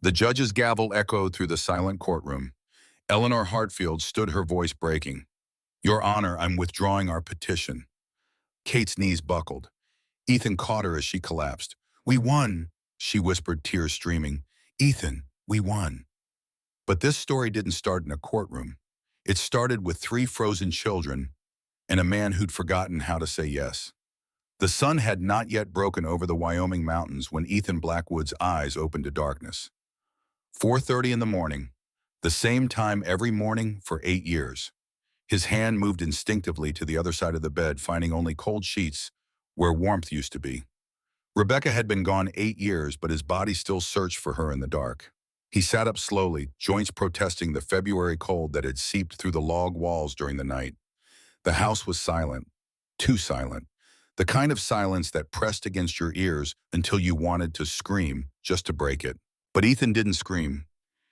The judge's gavel echoed through the silent courtroom. Eleanor Hartfield stood, her voice breaking. "Your Honor, I'm withdrawing our petition." Kate's knees buckled. Ethan caught her as she collapsed. "We won," she whispered, tears streaming. "Ethan, we won." But this story didn't start in a courtroom. It started with 3 frozen children and a man who'd forgotten how to say yes. The sun had not yet broken over the Wyoming mountains when Ethan Blackwood's eyes opened to darkness. 4:30 in the morning, the same time every morning for 8 years. His hand moved instinctively to the other side of the bed, finding only cold sheets where warmth used to be. Rebecca had been gone 8 years, but his body still searched for her in the dark. He sat up slowly, joints protesting the February cold that had seeped through the log walls during the night. The house was silent, too silent, the kind of silence that pressed against your ears until you wanted to scream just to break it. But Ethan didn't scream.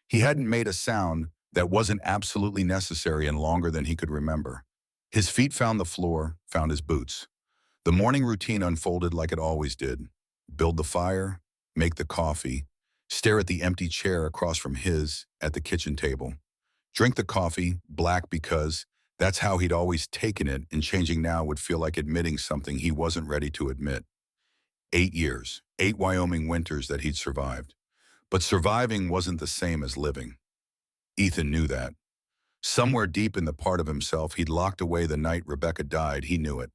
He hadn't made a sound that wasn't absolutely necessary and longer than he could remember. His feet found the floor, found his boots. The morning routine unfolded like it always did. Build the fire, make the coffee, stare at the empty chair across from his at the kitchen table. Drink the coffee, black because that's how he'd always taken it, and changing now would feel like admitting something he wasn't ready to admit. 8 years, 8 Wyoming winters that he'd survived. But surviving wasn't the same as living. Ethan knew that. Somewhere deep in the part of himself he'd locked away the night Rebecca died, he knew it.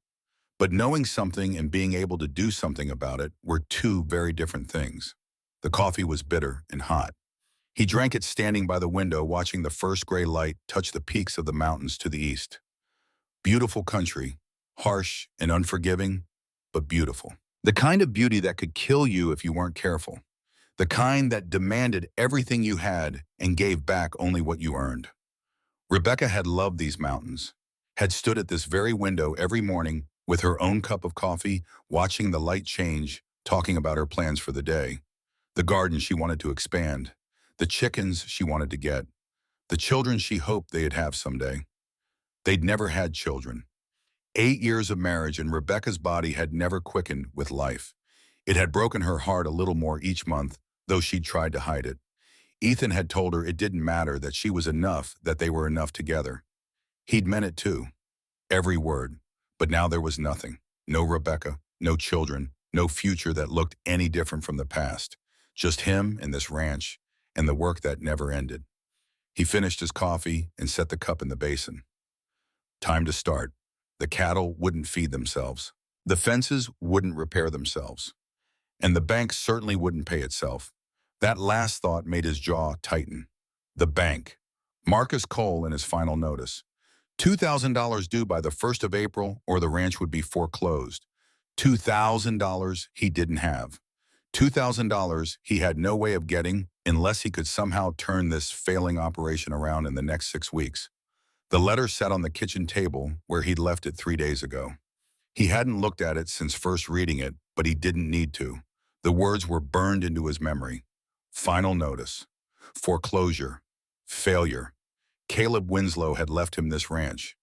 But knowing something and being able to do something about it were 2 very different things. The coffee was bitter and hot. He drank it standing by the window, watching the first gray light touch the peaks of the mountains to the east. Beautiful country, harsh and unforgiving, but beautiful. The kind of beauty that could kill you if you weren't careful. The kind that demanded everything you had and gave back only what you earned. Rebecca had loved these mountains, had stood at this very window every morning with her own cup of coffee, watching the light change, talking about her plans for the day, the garden she wanted to expand, the chickens she wanted to get, the children she hoped they'd have someday. They'd never had children. 8 years of marriage, and Rebecca's body had never quickened with life. It had broken her heart a little more each month, though she'd tried to hide it. Ethan had told her it didn't matter, that she was enough, that they were enough together. He'd meant it too, every word. But now there was nothing. No Rebecca, no children, no future that looked any different from the past. Just him and this ranch, and the work that never ended. He finished his coffee and set the cup in the basin. Time to start. The cattle wouldn't feed themselves. The fences wouldn't repair themselves. And the bank certainly wouldn't pay itself. That last thought made his jaw tighten. The bank. Marcus Cole in his final notice. $2,000 due by the 1st of April or the ranch would be foreclosed. $2,000 he didn't have. $2,000 he had no way of getting unless he could somehow turn this failing operation around in the next 6 weeks. The letter sat on the kitchen table where he'd left it 3 days ago. He hadn't looked at it since first reading it, but he didn't need to. The words were burned into his memory. Final notice. Foreclosure. Failure. Caleb Winslow had left him this ranch.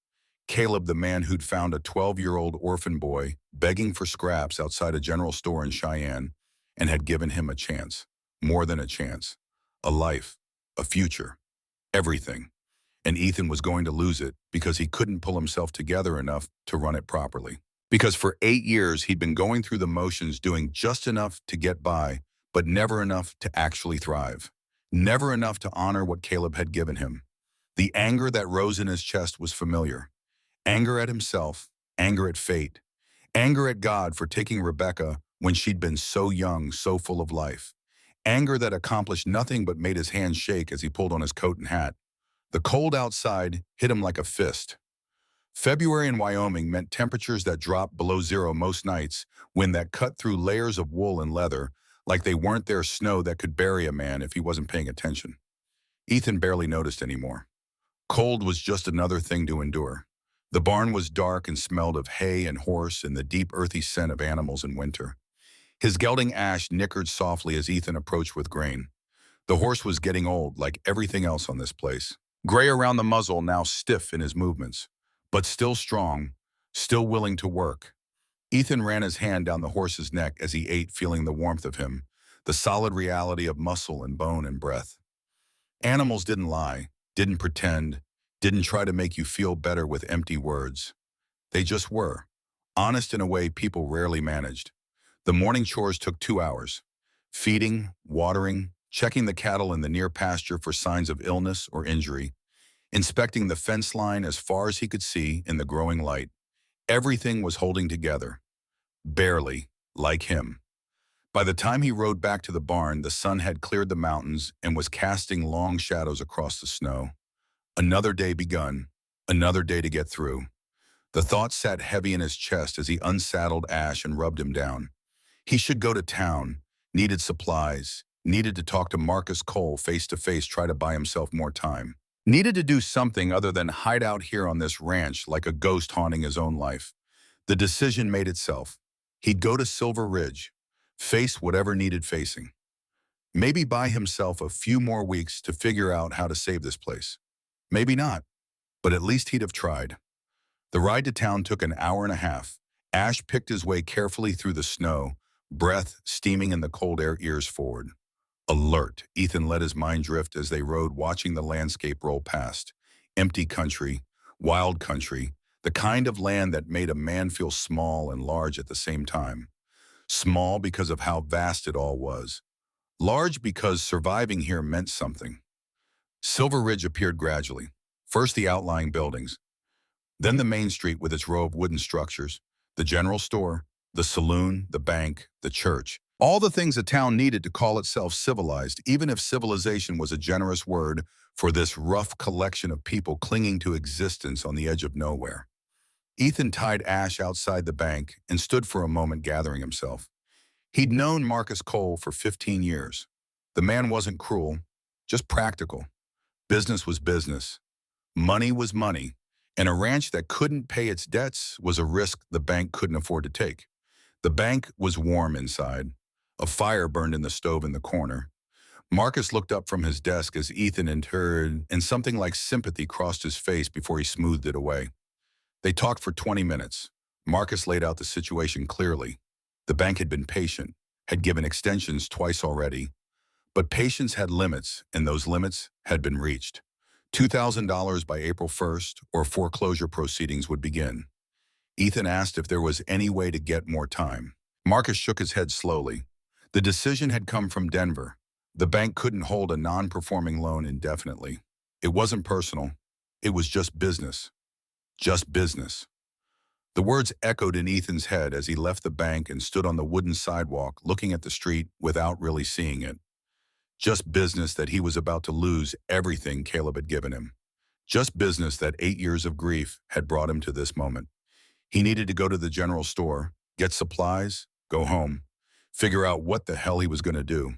Caleb, the man who'd found a 12-year-old orphan boy begging for scraps outside a general store in Cheyenne and had given him a chance. More than a chance. A life. A future. Everything. And Ethan was going to lose it because he couldn't pull himself together enough to run it properly. Because for 8 years he'd been going through the motions, doing just enough to get by, but never enough to actually thrive. Never enough to honor what Caleb had given him. The anger that rose in his chest was familiar. Anger at himself, anger at fate, anger at God for taking Rebecca when she'd been so young, so full of life. Anger that accomplished nothing but made his hands shake as he pulled on his coat and hat. The cold outside hit him like a fist. February in Wyoming meant temperatures that dropped below zero most nights, wind that cut through layers of wool and leather, like they weren't there snow that could bury a man if he wasn't paying attention. Ethan barely noticed anymore. Cold was just another thing to endure. The barn was dark and smelled of hay and horse and the deep earthy scent of animals in winter. His gelding Ash nickered softly as Ethan approached with grain. The horse was getting old, like everything else on this place. Gray around the muzzle, now stiff in his movements, but still strong, still willing to work. Ethan ran his hand down the horse's neck as he ate, feeling the warmth of him, the solid reality of muscle and bone and breath. Animals didn't lie, didn't pretend, didn't try to make you feel better with empty words. They just were, honest in a way people rarely managed. The morning chores took 2 hours. Feeding, watering, checking the cattle in the near pasture for signs of illness or injury, inspecting the fence line as far as he could see in the growing light. Everything was holding together. Barely, like him. By the time he rode back to the barn, the sun had cleared the mountains and was casting long shadows across the snow. Another day begun, another day to get through. The thought sat heavy in his chest as he unsaddled Ash and rubbed him down. He should go to town, needed supplies, needed to talk to Marcus Cole face to face, try to buy himself more time. Needed to do something other than hide out here on this ranch like a ghost haunting his own life. The decision made itself. He'd go to Silver Ridge, face whatever needed facing. Maybe buy himself a few more weeks to figure out how to save this place. Maybe not, but at least he'd have tried. The ride to town took an hour and a half. Ash picked his way carefully through the snow, breath steaming in the cold air, ears forward. Alert, Ethan let his mind drift as they rode, watching the landscape roll past. Empty country, wild country, the kind of land that made a man feel small and large at the same time. Small because of how vast it all was. Large because surviving here meant something. Silver Ridge appeared gradually. First the outlying buildings, then the main street with its row of wooden structures, the general store, the saloon, the bank, the church. All the things a town needed to call itself civilized, even if civilization was a generous word for this rough collection of people clinging to existence on the edge of nowhere. Ethan tied Ash outside the bank and stood for a moment gathering himself. He'd known Marcus Cole for 15 years. The man wasn't cruel, just practical. Business was business. Money was money. And a ranch that couldn't pay its debts was a risk the bank couldn't afford to take. The bank was warm inside. A fire burned in the stove in the corner. Marcus looked up from his desk as Ethan entered, and something like sympathy crossed his face before he smoothed it away. They talked for 20 minutes. Marcus laid out the situation clearly. The bank had been patient, had given extensions twice already. But patience had limits, and those limits had been reached. $2,000 by April 1st, or foreclosure proceedings would begin. Ethan asked if there was any way to get more time. Marcus shook his head slowly. The decision had come from Denver. The bank couldn't hold a non-performing loan indefinitely. It wasn't personal. It was just business. Just business. The words echoed in Ethan's head as he left the bank and stood on the wooden sidewalk looking at the street without really seeing it. Just business that he was about to lose everything Caleb had given him. Just business that 8 years of grief had brought him to this moment. He needed to go to the general store, get supplies, go home, figure out what the hell he was going to do.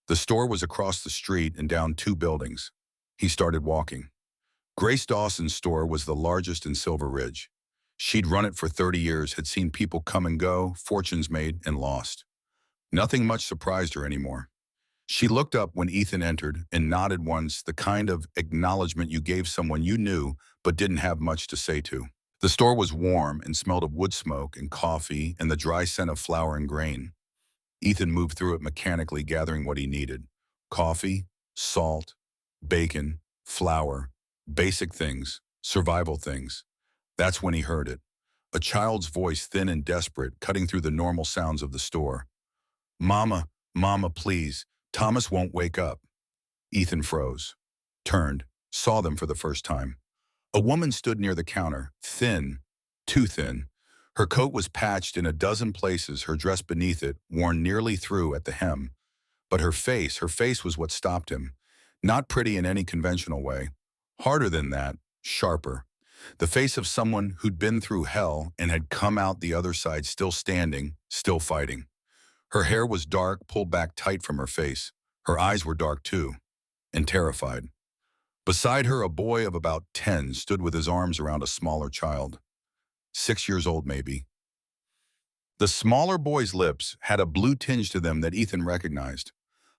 The store was across the street and down 2 buildings. He started walking. Grace Dawson's store was the largest in Silver Ridge. She'd run it for 30 years, had seen people come and go, fortunes made and lost. Nothing much surprised her anymore. She looked up when Ethan entered and nodded once, the kind of acknowledgement you gave someone you knew but didn't have much to say to. The store was warm and smelled of wood smoke and coffee and the dry scent of flour and grain. Ethan moved through it mechanically, gathering what he needed. Coffee, salt, bacon, flour, basic things, survival things. That's when he heard it. A child's voice, thin and desperate, cutting through the normal sounds of the store. "Mama, Mama, please. Thomas won't wake up." Ethan froze, turned, saw them for the first time. A woman stood near the counter, thin, too thin. Her coat was patched in a dozen places, her dress beneath it, worn nearly through at the hem. But her face was what stopped him. Not pretty in any conventional way. Harder than that, sharper. The face of someone who'd been through hell and had come out the other side still standing, still fighting. Her hair was dark, pulled back tight from her face. Her eyes were dark too, and terrified. Beside her, a boy of about 10 stood with his arms around a smaller child. 6 years old, maybe. The smaller boy's lips had a blue tinge to them that Ethan recognized.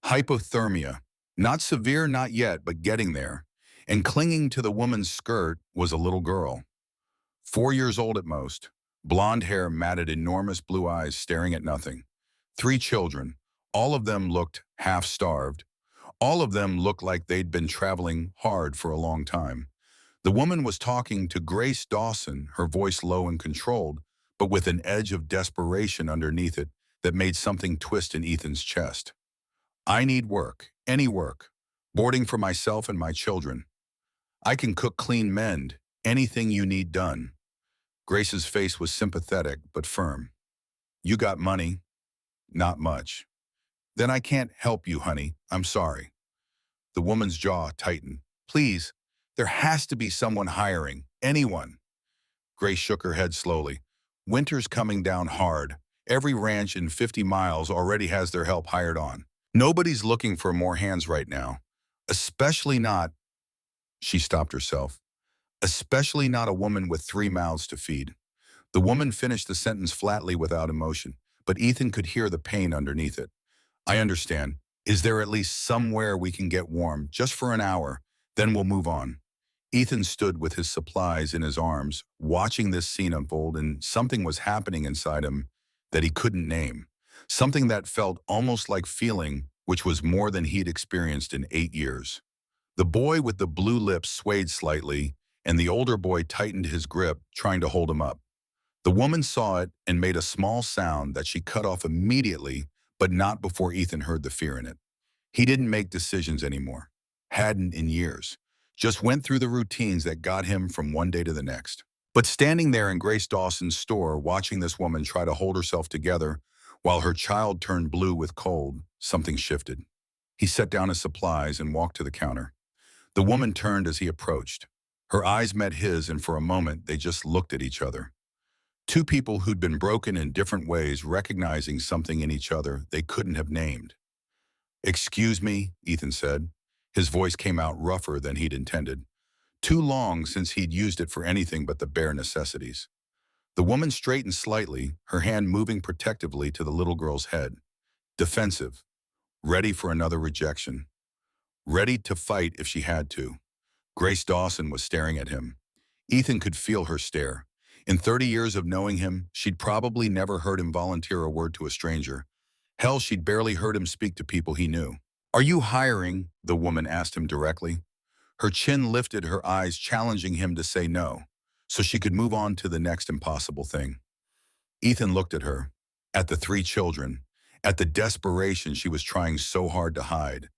Hypothermia. Not severe, not yet, but getting there. And clinging to the woman's skirt was a little girl. 4 years old at most. Blonde hair matted, enormous blue eyes staring at nothing. 3 children, All of them looked half-starved. All of them looked like they'd been traveling hard for a long time. The woman was talking to Grace Dawson, her voice low and controlled, but with an edge of desperation underneath it that made something twist in Ethan's chest. I need work, any work, boarding for myself and my children. I can cook, clean, mend, anything you need done. Grace's face was sympathetic but firm. You got money? Not much. Then I can't help you, honey. I'm sorry. The woman's jaw tightened. Please, there has to be someone hiring. Anyone. Grace shook her head slowly. Winter's coming down hard. Every ranch in 50 miles already has their help hired on. Nobody's looking for more hands right now. Especially not, she stopped herself, especially not a woman with 3 mouths to feed. The woman finished the sentence flatly without emotion, but Ethan could hear the pain underneath it. I understand. Is there at least somewhere we can get warm, just for an hour? Then we'll move on. Ethan stood with his supplies in his arms, watching this scene unfold, and something was happening inside him that he couldn't name. Something that felt almost like feeling, which was more than he'd experienced in 8 years. The boy with the blue lips swayed slightly, and the older boy tightened his grip, trying to hold him up. The woman saw it and made a small sound that she cut off immediately, but not before Ethan heard the fear in it. He didn't make decisions anymore. Hadn't in years. Just went through the routines that got him from one day to the next. But standing there in Grace Dawson's store, watching this woman try to hold herself together while her child turned blue with cold, something shifted. He set down his supplies and walked to the counter. The woman turned as he approached. Her eyes met his, and for a moment they just looked at each other. Two people who'd been broken in different ways, recognizing something in each other they couldn't have named. Excuse me, Ethan said. His voice came out rougher than he'd intended. Too long since he'd used it for anything but the bare necessities. The woman straightened slightly, her hand moving protectively to the little girl's head. Defensive, ready for another rejection. Ready to fight if she had to. Grace Dawson was staring at him. Ethan could feel her stare. In 30 years of knowing him, she'd probably never heard him volunteer a word to a stranger. Hell, she'd barely heard him speak to people he knew. Are you hiring? The woman asked him directly. Her chin lifted, her eyes challenging him to say no, so she could move on to the next impossible thing. Ethan looked at her, at the 3 children, at the desperation she was trying so hard to hide,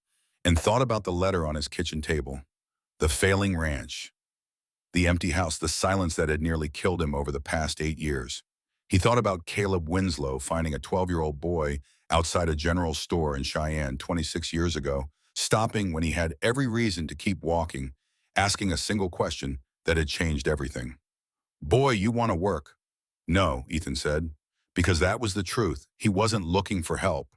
and thought about the letter on his kitchen table. The failing ranch. The empty house, the silence that had nearly killed him over the past 8 years. He thought about Caleb Winslow finding a 12-year-old boy outside a general store in Cheyenne 26 years ago, stopping when he had every reason to keep walking, asking a single question that had changed everything. Boy, you want to work? No, Ethan said, because that was the truth. He wasn't looking for help.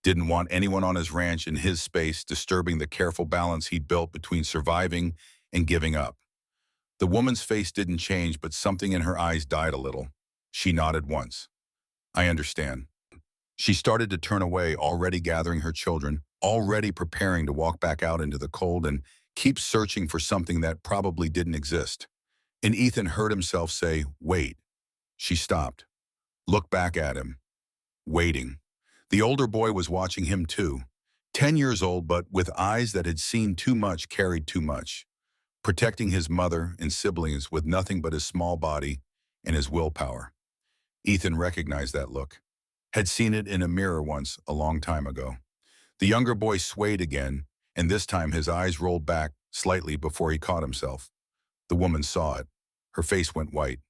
Didn't want anyone on his ranch in his space disturbing the careful balance he'd built between surviving and giving up. The woman's face didn't change, but something in her eyes died a little. She nodded once. I understand. She started to turn away, already gathering her children, already preparing to walk back out into the cold and keep searching for something that probably didn't exist. And Ethan heard himself say, wait. She stopped, looked back at him, waiting. The older boy was watching him too, 10 years old, but with eyes that had seen too much, carried too much, protecting his mother and siblings with nothing but his small body and his willpower. Ethan recognized that look, had seen it in a mirror once a long time ago. The younger boy swayed again, and this time his eyes rolled back slightly before he caught himself. The woman saw it. Her face went white.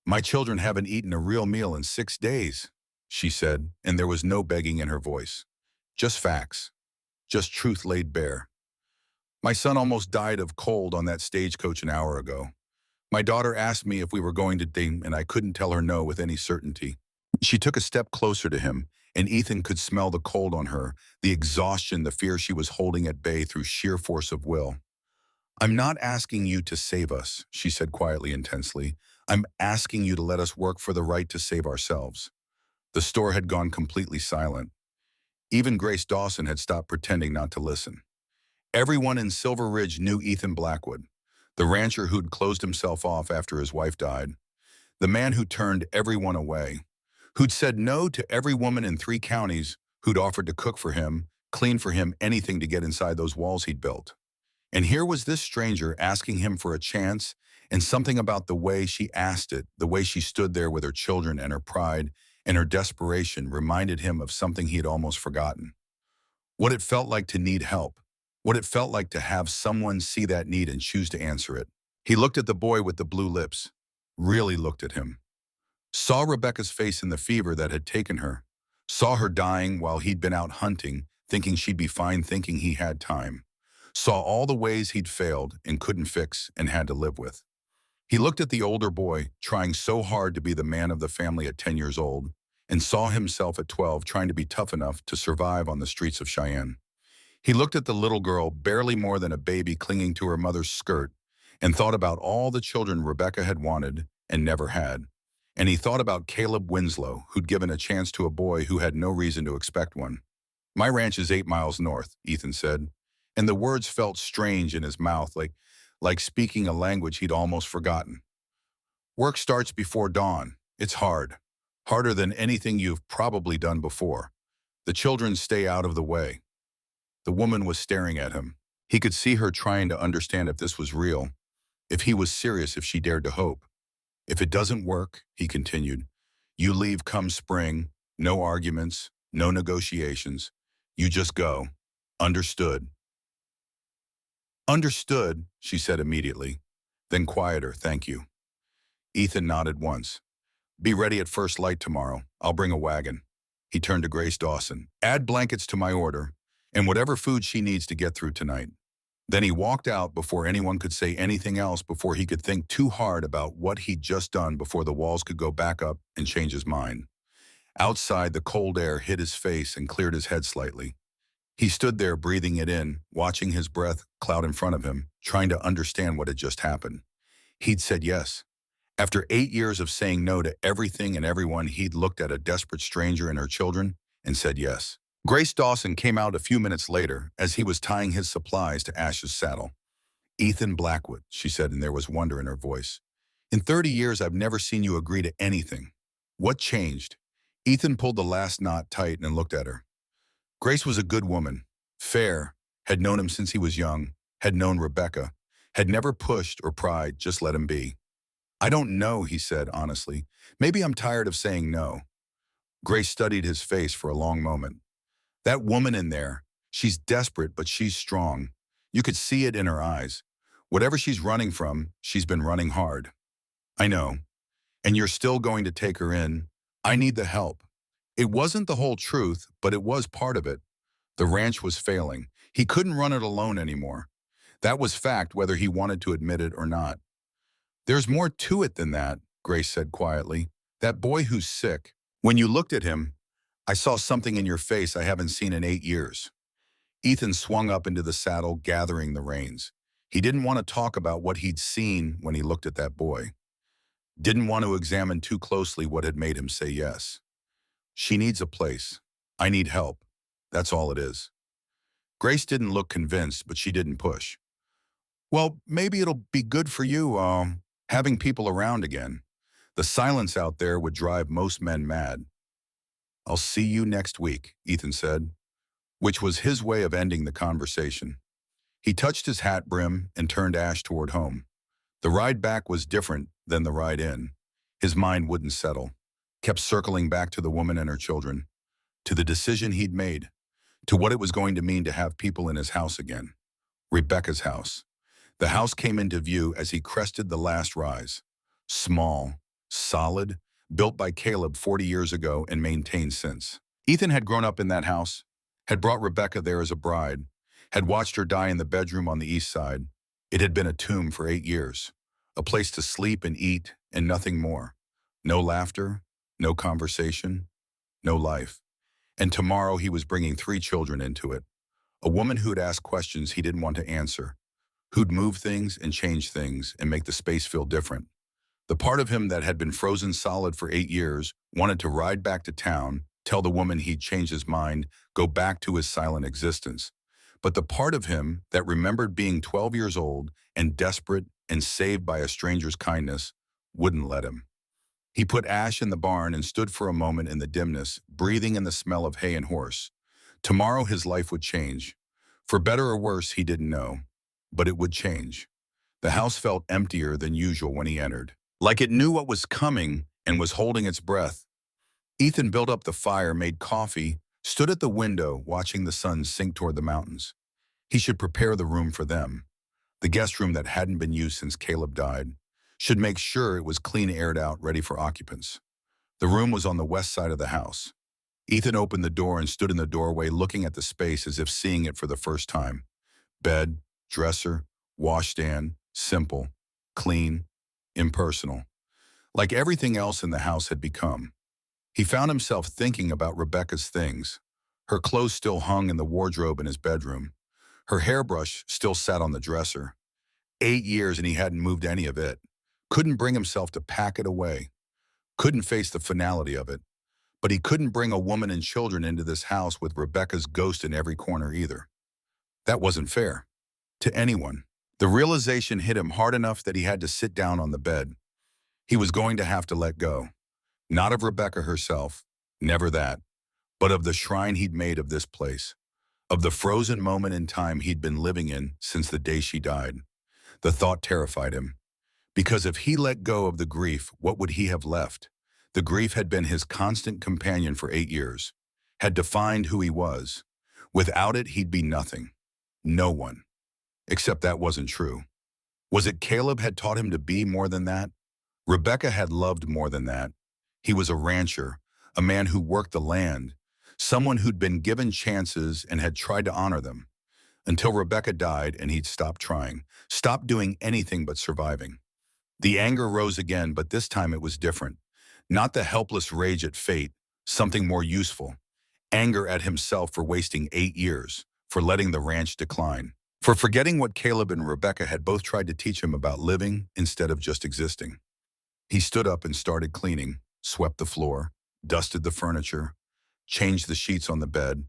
My children haven't eaten a real meal in 6 days, she said, and there was no begging in her voice. Just facts. Just truth laid bare. My son almost died of cold on that stagecoach an hour ago. My daughter asked me if we were going to date, and I couldn't tell her no with any certainty. She took a step closer to him, and Ethan could smell the cold on her, the exhaustion, the fear she was holding at bay through sheer force of will. I'm not asking you to save us, she said quietly, intensely. I'm asking you to let us work for the right to save ourselves. The store had gone completely silent. Even Grace Dawson had stopped pretending not to listen. Everyone in Silver Ridge knew Ethan Blackwood, the rancher who'd closed himself off after his wife died, the man who turned everyone away, who'd said no to every woman in 3 counties who'd offered to cook for him, clean for him, anything to get inside those walls he'd built. And here was this stranger asking him for a chance, and something about the way she asked it, the way she stood there with her children and her pride and her desperation reminded him of something he had almost forgotten. What it felt like to need help. What it felt like to have someone see that need and choose to answer it. He looked at the boy with the blue lips, really looked at him. Saw Rebecca's face in the fever that had taken her. Saw her dying while he'd been out hunting, thinking she'd be fine, thinking he had time. Saw all the ways he'd failed and couldn't fix and had to live with. He looked at the older boy, trying so hard to be the man of the family at 10 years old, and saw himself at 12 trying to be tough enough to survive on the streets of Cheyenne. He looked at the little girl, barely more than a baby, clinging to her mother's skirt, and thought about all the children Rebecca had wanted and never had. And he thought about Caleb Winslow, who'd given a chance to a boy who had no reason to expect one. "My ranch is 8 miles north," Ethan said, and the words felt strange in his mouth, like speaking a language he'd almost forgotten. "Work starts before dawn. It's hard. Harder than anything you've probably done before. The children stay out of the way." The woman was staring at him. He could see her trying to understand if this was real, if he was serious, if she dared to hope. "If it doesn't work," he continued, "you leave come spring, no arguments, no negotiations. You just go. Understood?" "Understood," she said immediately. Then quieter, "Thank you." Ethan nodded once. "Be ready at first light tomorrow. I'll bring a wagon." He turned to Grace Dawson. "Add blankets to my order, and whatever food she needs to get through tonight." Then he walked out before anyone could say anything else, before he could think too hard about what he'd just done, before the walls could go back up and change his mind. Outside, the cold air hit his face and cleared his head slightly. He stood there breathing it in, watching his breath cloud in front of him, trying to understand what had just happened. He'd said yes. After 8 years of saying no to everything and everyone, he'd looked at a desperate stranger and her children and said yes. Grace Dawson came out a few minutes later as he was tying his supplies to Ash's saddle. "Ethan Blackwood," she said, and there was wonder in her voice. "In 30 years, I've never seen you agree to anything. What changed?" Ethan pulled the last knot tight and looked at her. Grace was a good woman, fair, had known him since he was young, had known Rebecca, had never pushed or pried, just let him be. "I don't know," he said honestly. "Maybe I'm tired of saying no." Grace studied his face for a long moment. "That woman in there, she's desperate, but she's strong. You could see it in her eyes. Whatever she's running from, she's been running hard." "I know. And you're still going to take her in." "I need the help." It wasn't the whole truth, but it was part of it. The ranch was failing. He couldn't run it alone anymore. That was fact, whether he wanted to admit it or not. "There's more to it than that," Grace said quietly. "That boy who's sick. When you looked at him, I saw something in your face I haven't seen in 8 years. Ethan swung up into the saddle, gathering the reins. He didn't want to talk about what he'd seen when he looked at that boy. Didn't want to examine too closely what had made him say yes. "She needs a place. I need help. That's all it is." Grace didn't look convinced, but she didn't push. "Well, maybe it'll be good for you, having people around again. The silence out there would drive most men mad." "I'll see you next week," Ethan said, which was his way of ending the conversation. He touched his hat brim and turned Ash toward home. The ride back was different than the ride in. His mind wouldn't settle, kept circling back to the woman and her children, to the decision he'd made, to what it was going to mean to have people in his house again. Rebecca's house. The house came into view as he crested the last rise. Small, solid, built by Caleb 40 years ago and maintained since. Ethan had grown up in that house, had brought Rebecca there as a bride, had watched her die in the bedroom on the east side. It had been a tomb for 8 years, a place to sleep and eat and nothing more. No laughter, no conversation, no life. And tomorrow he was bringing 3 children into it. A woman who'd ask questions he didn't want to answer, who'd move things and change things and make the space feel different. The part of him that had been frozen solid for 8 years wanted to ride back to town, tell the woman he'd changed his mind, go back to his silent existence. But the part of him that remembered being 12 years old and desperate and saved by a stranger's kindness wouldn't let him. He put ash in the barn and stood for a moment in the dimness, breathing in the smell of hay and horse. Tomorrow his life would change. For better or worse, he didn't know. But it would change. The house felt emptier than usual when he entered, like it knew what was coming and was holding its breath. Ethan built up the fire, made coffee, stood at the window watching the sun sink toward the mountains. He should prepare the room for them. The guest room that hadn't been used since Caleb died. Should make sure it was clean, aired out, ready for occupants. The room was on the west side of the house. Ethan opened the door and stood in the doorway looking at the space as if seeing it for the first time. Bed, dresser, washstand, simple, clean, impersonal. Like everything else in the house had become. He found himself thinking about Rebecca's things. Her clothes still hung in the wardrobe in his bedroom. Her hairbrush still sat on the dresser. 8 years and he hadn't moved any of it. Couldn't bring himself to pack it away. Couldn't face the finality of it. But he couldn't bring a woman and children into this house with Rebecca's ghost in every corner either. That wasn't fair. To anyone. The realization hit him hard enough that he had to sit down on the bed. He was going to have to let go. Not of Rebecca herself, never that, but of the shrine he'd made of this place, of the frozen moment in time he'd been living in since the day she died. The thought terrified him. Because if he let go of the grief, what would he have left? The grief had been his constant companion for 8 years, had defined who he was. Without it, he'd be nothing. No one. Except that wasn't true. Was it Caleb had taught him to be more than that? Rebecca had loved more than that. He was a rancher, a man who worked the land, someone who'd been given chances and had tried to honor them. Until Rebecca died and he'd stopped trying, stopped doing anything but surviving. The anger rose again, but this time it was different. Not the helpless rage at fate, something more useful. Anger at himself for wasting 8 years, for letting the ranch decline, for forgetting what Caleb and Rebecca had both tried to teach him about living instead of just existing. He stood up and started cleaning, swept the floor, dusted the furniture, changed the sheets on the bed,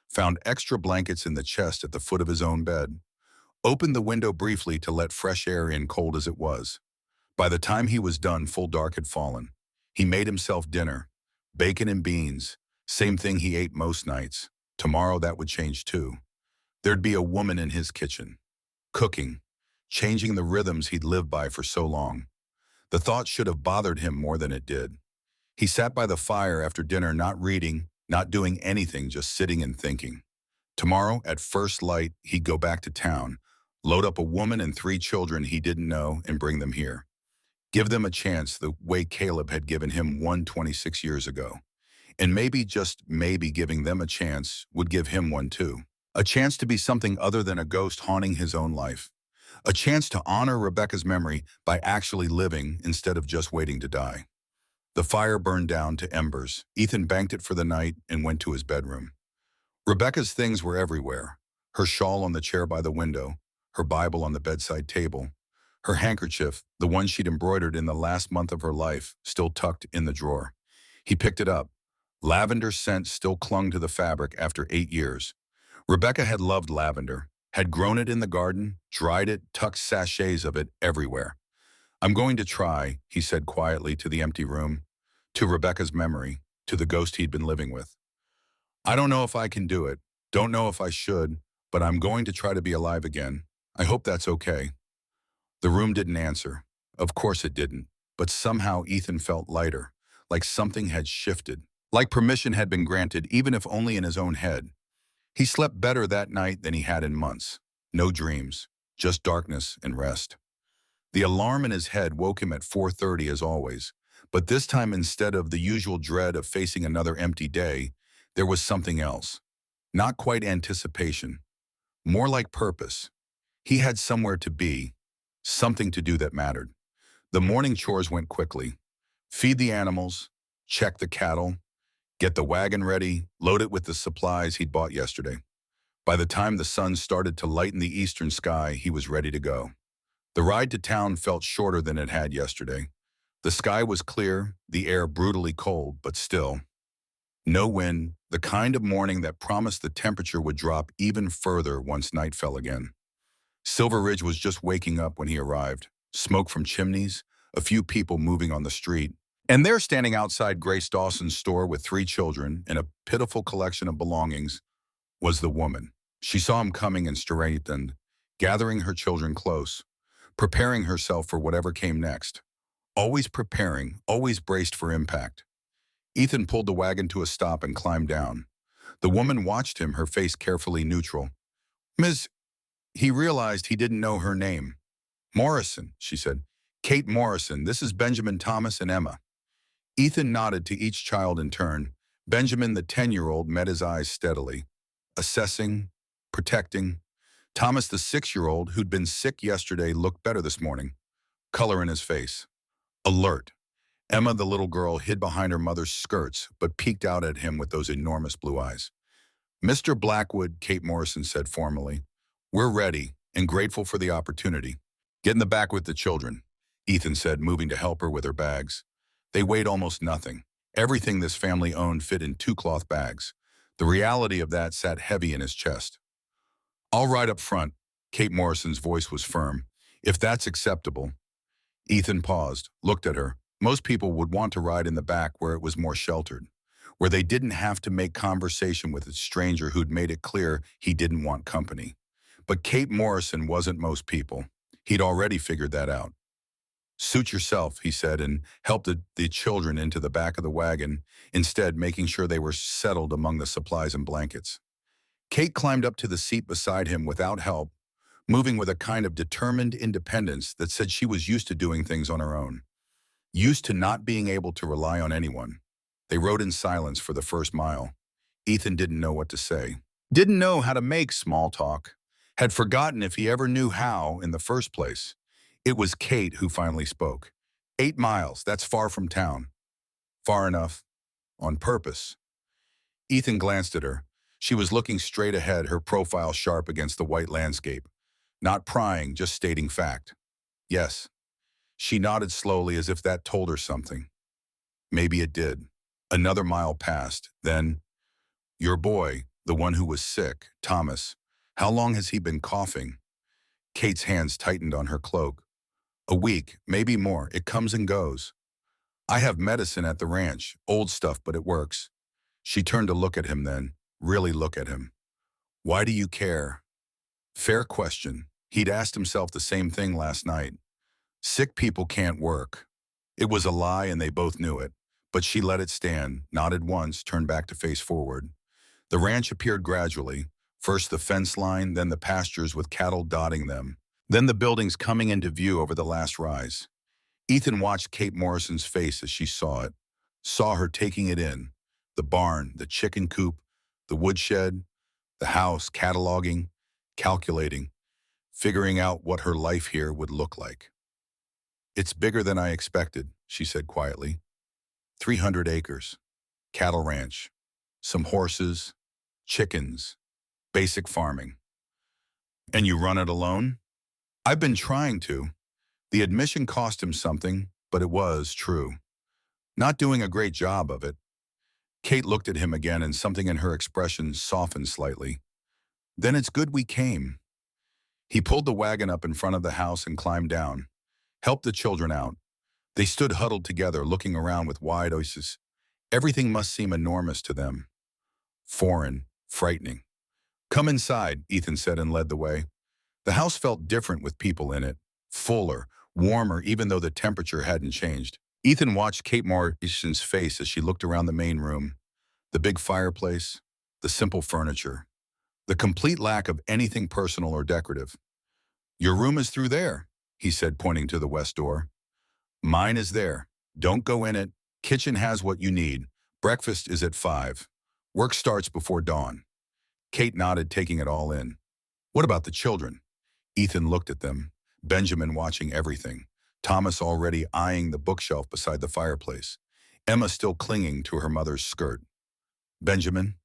found extra blankets in the chest at the foot of his own bed, opened the window briefly to let fresh air in, cold as it was. By the time he was done, full dark had fallen. He made himself dinner, bacon and beans, same thing he ate most nights. Tomorrow that would change too. There'd be a woman in his kitchen, cooking, changing the rhythms he'd lived by for so long. The thought should have bothered him more than it did. He sat by the fire after dinner, not reading, not doing anything, just sitting and thinking. Tomorrow, at first light, he'd go back to town, load up a woman and 3 children he didn't know and bring them here. Give them a chance the way Caleb had given him one 26 years ago. And maybe, just maybe, giving them a chance would give him one too. A chance to be something other than a ghost haunting his own life. A chance to honor Rebecca's memory by actually living instead of just waiting to die. The fire burned down to embers. Ethan banked it for the night and went to his bedroom. Rebecca's things were everywhere. Her shawl on the chair by the window, her Bible on the bedside table, her handkerchief, the one she'd embroidered in the last month of her life, still tucked in the drawer. He picked it up. Lavender scent still clung to the fabric after 8 years. Rebecca had loved lavender, had grown it in the garden, dried it, tucked sachets of it everywhere. I'm going to try, he said quietly to the empty room, to Rebecca's memory, to the ghost he'd been living with. I don't know if I can do it, don't know if I should, but I'm going to try to be alive again. I hope that's okay. The room didn't answer. Of course it didn't, but somehow Ethan felt lighter, like something had shifted, like permission had been granted, even if only in his own head. He slept better that night than he had in months. No dreams, just darkness and rest. The alarm in his head woke him at 4:30 as always, but this time instead of the usual dread of facing another empty day, there was something else. Not quite anticipation, more like purpose. He had somewhere to be, something to do that mattered. The morning chores went quickly. Feed the animals, check the cattle, get the wagon ready, load it with the supplies he'd bought yesterday. By the time the sun started to lighten the eastern sky, he was ready to go. The ride to town felt shorter than it had yesterday. The sky was clear, the air brutally cold, but still. No wind, the kind of morning that promised the temperature would drop even further once night fell again. Silver Ridge was just waking up when he arrived. Smoke from chimneys, a few people moving on the street, And there, standing outside Grace Dawson's store with 3 children and a pitiful collection of belongings, was the woman. She saw him coming and straightened, gathering her children close, preparing herself for whatever came next. Always preparing, always braced for impact. Ethan pulled the wagon to a stop and climbed down. The woman watched him, her face carefully neutral. Ms. He realized he didn't know her name. Morrison, she said. Kate Morrison, this is Benjamin, Thomas, and Emma. Ethan nodded to each child in turn. Benjamin, the 10-year-old, met his eyes steadily, assessing, protecting. Thomas, the 6-year-old, who'd been sick yesterday, looked better this morning, color in his face. Alert. Emma, the little girl, hid behind her mother's skirts, but peeked out at him with those enormous blue eyes. Mr. Blackwood, Kate Morrison said formally, we're ready and grateful for the opportunity. Get in the back with the children, Ethan said, moving to help her with her bags. They weighed almost nothing. Everything this family owned fit in 2 cloth bags. The reality of that sat heavy in his chest. I'll ride up front. Kate Morrison's voice was firm. If that's acceptable. Ethan paused, looked at her. Most people would want to ride in the back where it was more sheltered, where they didn't have to make conversation with a stranger who'd made it clear he didn't want company. But Kate Morrison wasn't most people. He'd already figured that out. Suit yourself, he said, and helped the children into the back of the wagon, instead making sure they were settled among the supplies and blankets. Kate climbed up to the seat beside him without help, moving with a kind of determined independence that said she was used to doing things on her own, used to not being able to rely on anyone. They rode in silence for the first mile. Ethan didn't know what to say, didn't know how to make small talk, had forgotten if he ever knew how in the first place. It was Kate who finally spoke. 8 miles, that's far from town. Far enough. On purpose. Ethan glanced at her. She was looking straight ahead, her profile sharp against the white landscape. Not prying, just stating fact. Yes. She nodded slowly as if that told her something. Maybe it did. Another mile passed. Then, your boy, the one who was sick, Thomas, how long has he been coughing? Kate's hands tightened on her cloak. A week, maybe more. It comes and goes. I have medicine at the ranch. Old stuff, but it works. She turned to look at him then. Really look at him. Why do you care? Fair question. He'd asked himself the same thing last night. Sick people can't work. It was a lie and they both knew it. But she let it stand, nodded once, turned back to face forward. The ranch appeared gradually. First the fence line, then the pastures with cattle dotting them. Then the buildings coming into view over the last rise. Ethan watched Kate Morrison's face as she saw it, saw her taking it in. The barn, the chicken coop, the woodshed, the house, cataloging, calculating, figuring out what her life here would look like. It's bigger than I expected, she said quietly. 300 acres, cattle ranch, some horses, chickens, basic farming. And you run it alone? I've been trying to. The admission cost him something, but it was true. Not doing a great job of it. Kate looked at him again and something in her expression softened slightly. Then it's good we came. He pulled the wagon up in front of the house and climbed down, helped the children out. They stood huddled together, looking around with wide eyes. Everything must seem enormous to them. Foreign, frightening. Come inside, Ethan said and led the way. The house felt different with people in it, fuller, warmer, even though the temperature hadn't changed. Ethan watched Kate Morrison's face as she looked around the main room. The big fireplace, the simple furniture, the complete lack of anything personal or decorative. Your room is through there, he said, pointing to the west door. Mine is there. Don't go in it. Kitchen has what you need. Breakfast is at 5. Work starts before dawn. Kate nodded, taking it all in. What about the children? Ethan looked at them, Benjamin watching everything, Thomas already eyeing the bookshelf beside the fireplace, Emma still clinging to her mother's skirt. Benjamin?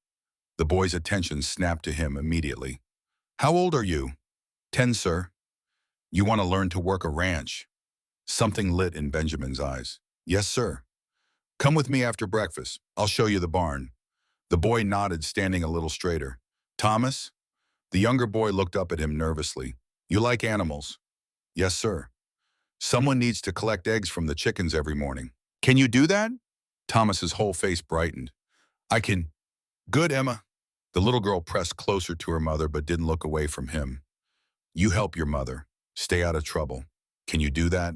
The boy's attention snapped to him immediately. How old are you? 10, sir. You want to learn to work a ranch? Something lit in Benjamin's eyes. Yes, sir. Come with me after breakfast. I'll show you the barn. The boy nodded, standing a little straighter. Thomas? The younger boy looked up at him nervously. You like animals? Yes, sir. Someone needs to collect eggs from the chickens every morning. Can you do that? Thomas's whole face brightened. I can. Good, Emma. The little girl pressed closer to her mother but didn't look away from him. You help your mother. Stay out of trouble. Can you do that?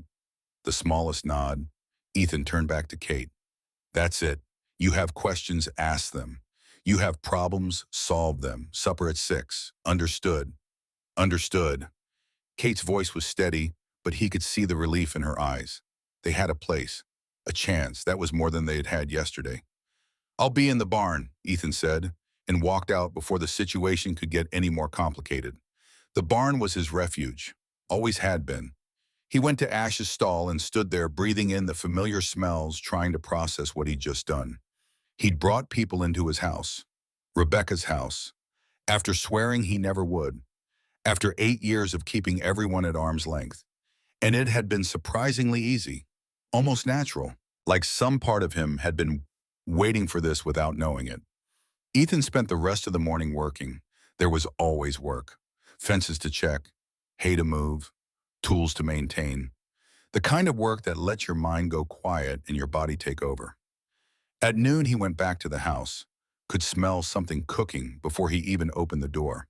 The smallest nod. Ethan turned back to Kate. That's it. You have questions, ask them. You have problems, solve them. Supper at 6. Understood. Understood. Kate's voice was steady, but he could see the relief in her eyes. They had a place, a chance. That was more than they had had yesterday. I'll be in the barn, Ethan said, and walked out before the situation could get any more complicated. The barn was his refuge, always had been. He went to Ash's stall and stood there breathing in the familiar smells, trying to process what he'd just done. He'd brought people into his house, Rebecca's house, after swearing he never would, after 8 years of keeping everyone at arm's length. And it had been surprisingly easy, almost natural, like some part of him had been waiting for this without knowing it. Ethan spent the rest of the morning working. There was always work. Fences to check, hay to move, tools to maintain. The kind of work that lets your mind go quiet and your body take over. At noon, he went back to the house, could smell something cooking before he even opened the door.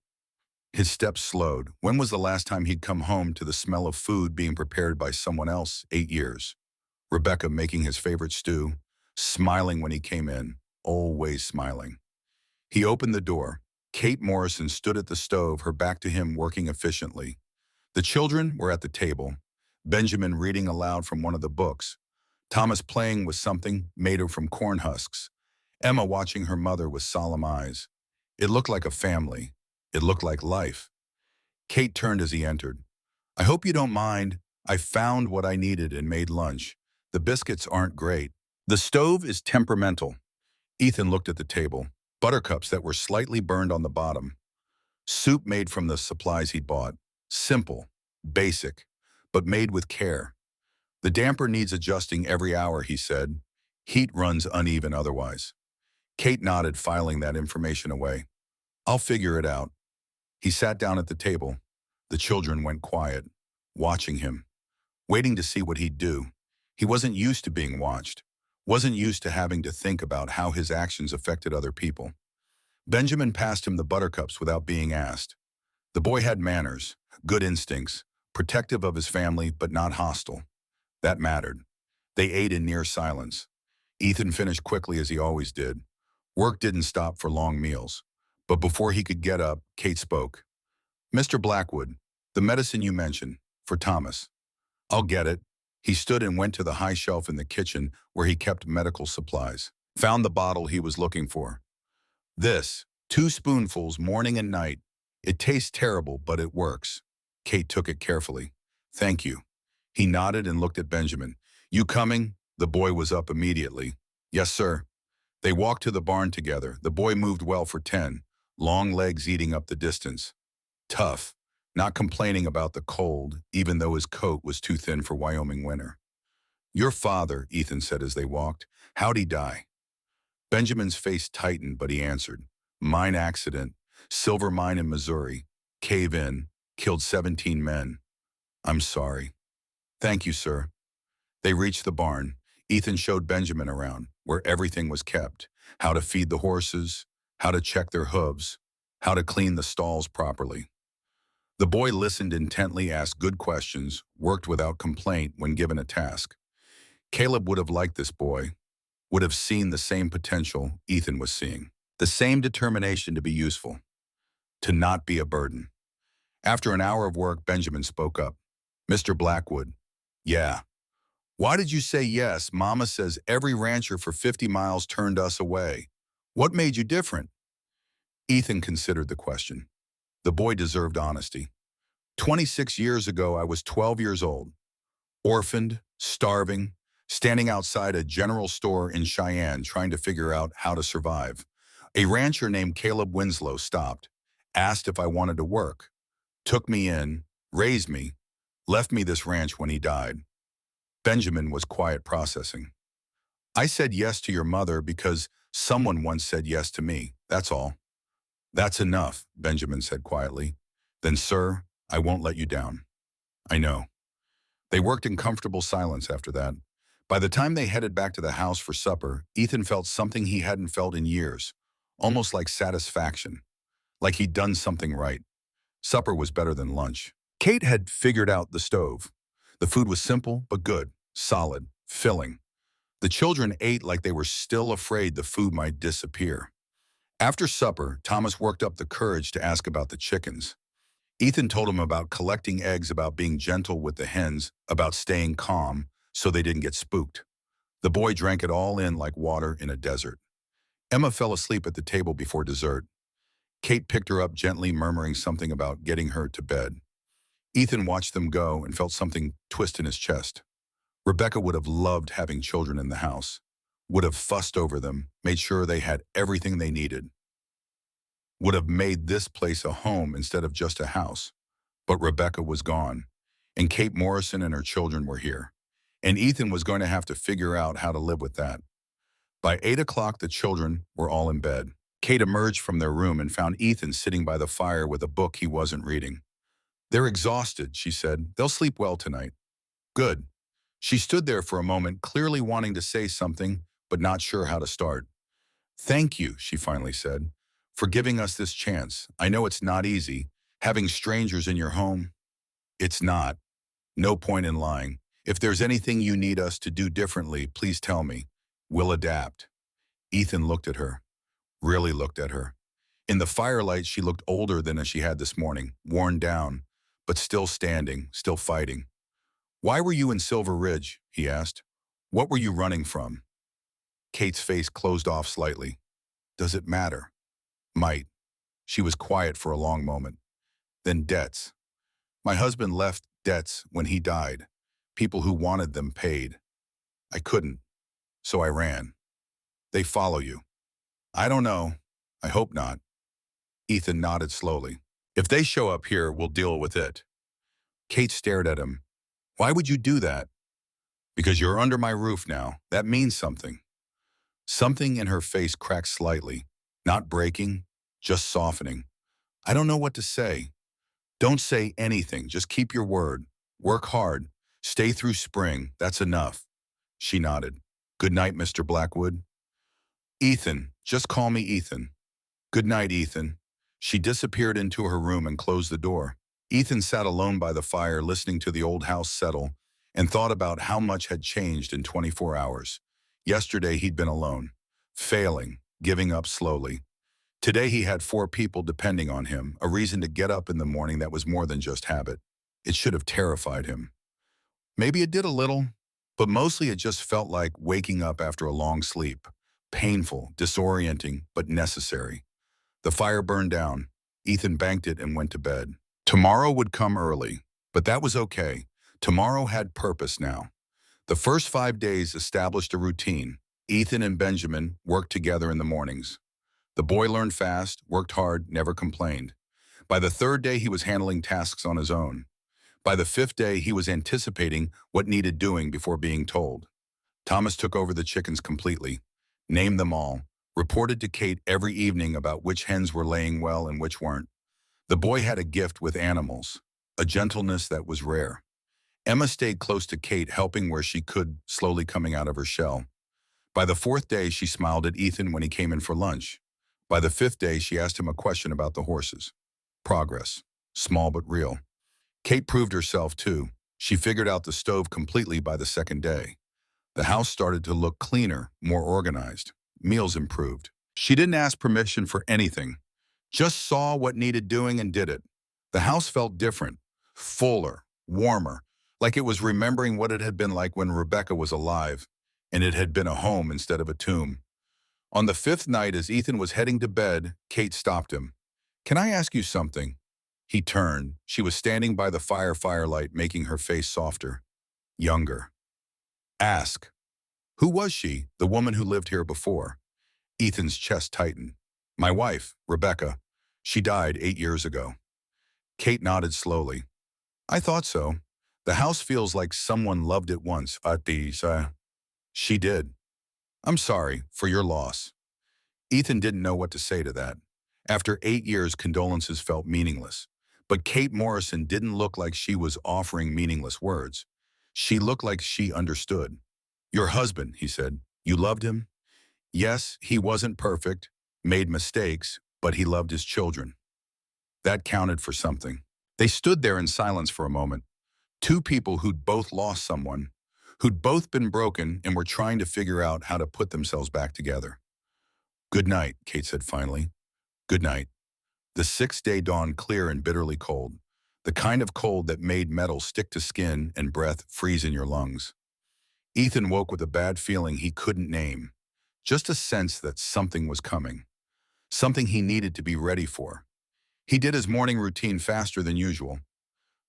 His steps slowed. When was the last time he'd come home to the smell of food being prepared by someone else? 8 years. Rebecca making his favorite stew, smiling when he came in, always smiling. He opened the door. Kate Morrison stood at the stove, her back to him, working efficiently. The children were at the table, Benjamin reading aloud from one of the books, Thomas playing with something made from corn husks, Emma watching her mother with solemn eyes. It looked like a family. It looked like life. Kate turned as he entered. I hope you don't mind. I found what I needed and made lunch. The biscuits aren't great. The stove is temperamental. Ethan looked at the table. Buttercups that were slightly burned on the bottom. Soup made from the supplies he'd bought. Simple, basic, but made with care. The damper needs adjusting every hour, he said. Heat runs uneven otherwise. Kate nodded, filing that information away. I'll figure it out. He sat down at the table. The children went quiet, watching him, waiting to see what he'd do. He wasn't used to being watched, wasn't used to having to think about how his actions affected other people. Benjamin passed him the buttercups without being asked. The boy had manners, good instincts, protective of his family but not hostile. That mattered. They ate in near silence. Ethan finished quickly as he always did. Work didn't stop for long meals. But before he could get up, Kate spoke. Mr. Blackwood, the medicine you mentioned, for Thomas. I'll get it. He stood and went to the high shelf in the kitchen where he kept medical supplies. Found the bottle he was looking for. This, 2 spoonfuls morning and night. It tastes terrible, but it works. Kate took it carefully. Thank you. He nodded and looked at Benjamin. You coming? The boy was up immediately. Yes, sir. They walked to the barn together. The boy moved well for 10, long legs eating up the distance. Tough, not complaining about the cold, even though his coat was too thin for Wyoming winter. Your father, Ethan said as they walked. How'd he die? Benjamin's face tightened, but he answered. Mine accident. Silver mine in Missouri. Cave in. Killed 17 men. I'm sorry. Thank you, sir. They reached the barn. Ethan showed Benjamin around, where everything was kept. How to feed the horses, how to check their hooves, how to clean the stalls properly. The boy listened intently, asked good questions, worked without complaint when given a task. Caleb would have liked this boy, would have seen the same potential Ethan was seeing, the same determination to be useful, to not be a burden. After an hour of work, Benjamin spoke up. Mr. Blackwood, yeah. Why did you say yes? Mama says every rancher for 50 miles turned us away. What made you different? Ethan considered the question. The boy deserved honesty. 26 years ago, I was 12 years old, orphaned, starving, standing outside a general store in Cheyenne trying to figure out how to survive. A rancher named Caleb Winslow stopped, asked if I wanted to work, took me in, raised me, left me this ranch when he died. Benjamin was quiet, processing. I said yes to your mother because someone once said yes to me, that's all. That's enough, Benjamin said quietly. Then, sir, I won't let you down. I know. They worked in comfortable silence after that. By the time they headed back to the house for supper, Ethan felt something he hadn't felt in years, almost like satisfaction, like he'd done something right. Supper was better than lunch. Kate had figured out the stove. The food was simple but good, solid, filling. The children ate like they were still afraid the food might disappear. After supper, Thomas worked up the courage to ask about the chickens. Ethan told him about collecting eggs, about being gentle with the hens, about staying calm so they didn't get spooked. The boy drank it all in like water in a desert. Emma fell asleep at the table before dessert. Kate picked her up gently, murmuring something about getting her to bed. Ethan watched them go and felt something twist in his chest. Rebecca would have loved having children in the house, would have fussed over them, made sure they had everything they needed, would have made this place a home instead of just a house. But Rebecca was gone, and Kate Morrison and her children were here. And Ethan was going to have to figure out how to live with that. By 8 o'clock, the children were all in bed. Kate emerged from their room and found Ethan sitting by the fire with a book he wasn't reading. "They're exhausted," she said. "They'll sleep well tonight." "Good." She stood there for a moment, clearly wanting to say something, but not sure how to start. "Thank you," she finally said, "for giving us this chance. I know it's not easy. Having strangers in your home, it's not. No point in lying. If there's anything you need us to do differently, please tell me. We'll adapt." Ethan looked at her, really looked at her. In the firelight, she looked older than she had this morning, worn down, but still standing, still fighting. "Why were you in Silver Ridge?" he asked. "What were you running from?" Kate's face closed off slightly. "Does it matter?" "Might." She was quiet for a long moment. "Then debts. My husband left debts when he died. People who wanted them paid. I couldn't, so I ran. They follow you." "I don't know. I hope not." Ethan nodded slowly. "If they show up here, we'll deal with it." Kate stared at him. "Why would you do that?" "Because you're under my roof now. That means something." Something in her face cracked slightly, not breaking, just softening. "I don't know what to say." "Don't say anything. Just keep your word. Work hard. Stay through spring. That's enough." She nodded. "Good night, Mr. Blackwood." "Ethan. Just call me Ethan." "Good night, Ethan." She disappeared into her room and closed the door. Ethan sat alone by the fire, listening to the old house settle, and thought about how much had changed in 24 hours. Yesterday he'd been alone, failing, giving up slowly. Today he had 4 people depending on him, a reason to get up in the morning that was more than just habit. It should have terrified him. Maybe it did a little, but mostly it just felt like waking up after a long sleep. Painful, disorienting, but necessary. The fire burned down. Ethan banked it and went to bed. Tomorrow would come early, but that was okay. Tomorrow had purpose now. The first 5 days established a routine. Ethan and Benjamin worked together in the mornings. The boy learned fast, worked hard, never complained. By the 3rd day, he was handling tasks on his own. By the 5th day, he was anticipating what needed doing before being told. Thomas took over the chickens completely, named them all, reported to Kate every evening about which hens were laying well and which weren't. The boy had a gift with animals, a gentleness that was rare. Emma stayed close to Kate, helping where she could, slowly coming out of her shell. By the 4th day, she smiled at Ethan when he came in for lunch. By the 5th day, she asked him a question about the horses. Progress, small but real. Kate proved herself too. She figured out the stove completely by the 2nd day. The house started to look cleaner, more organized. Meals improved. She didn't ask permission for anything, just saw what needed doing and did it. The house felt different, fuller, warmer, like it was remembering what it had been like when Rebecca was alive, and it had been a home instead of a tomb. On the 5th night, as Ethan was heading to bed, Kate stopped him. "Can I ask you something?" He turned. She was standing by the firelight, making her face softer, younger. "Ask." "Who was she, the woman who lived here before?" Ethan's chest tightened. "My wife, Rebecca. She died 8 years ago." Kate nodded slowly. "I thought so. The house feels like someone loved it once. She did. I'm sorry for your loss." Ethan didn't know what to say to that. After 8 years, condolences felt meaningless. But Kate Morrison didn't look like she was offering meaningless words. She looked like she understood. Your husband, he said. You loved him? Yes, he wasn't perfect, made mistakes, but he loved his children. That counted for something. They stood there in silence for a moment. Two people who'd both lost someone, who'd both been broken and were trying to figure out how to put themselves back together. Good night, Kate said finally. Good night. The sixth day dawned clear and bitterly cold, the kind of cold that made metal stick to skin and breath freeze in your lungs. Ethan woke with a bad feeling he couldn't name, just a sense that something was coming, something he needed to be ready for. He did his morning routine faster than usual,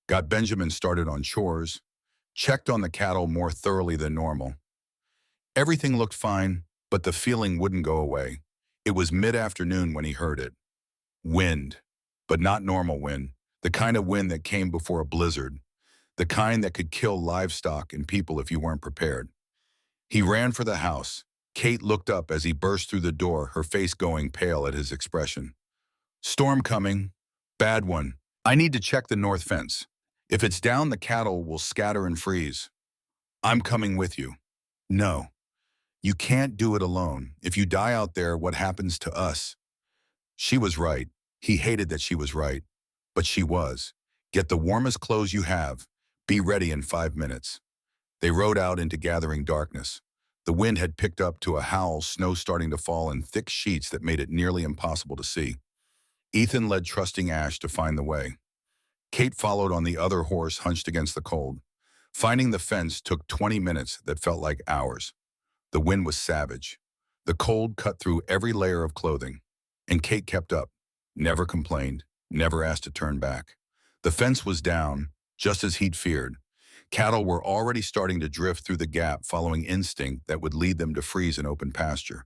got Benjamin started on chores, checked on the cattle more thoroughly than normal. Everything looked fine, but the feeling wouldn't go away. It was mid-afternoon when he heard it. Wind, but not normal wind, the kind of wind that came before a blizzard, the kind that could kill livestock and people if you weren't prepared. He ran for the house. Kate looked up as he burst through the door, her face going pale at his expression. Storm coming. Bad one. I need to check the north fence. If it's down, the cattle will scatter and freeze. I'm coming with you. No. You can't do it alone. If you die out there, what happens to us? She was right. He hated that she was right. But she was. Get the warmest clothes you have. Be ready in 5 minutes. They rode out into gathering darkness. The wind had picked up to a howl, snow starting to fall in thick sheets that made it nearly impossible to see. Ethan led trusting Ash to find the way. Kate followed on the other horse hunched against the cold. Finding the fence took 20 minutes that felt like hours. The wind was savage. The cold cut through every layer of clothing. And Kate kept up, never complained, never asked to turn back. The fence was down, just as he'd feared. Cattle were already starting to drift through the gap, following instinct that would lead them to freeze in open pasture.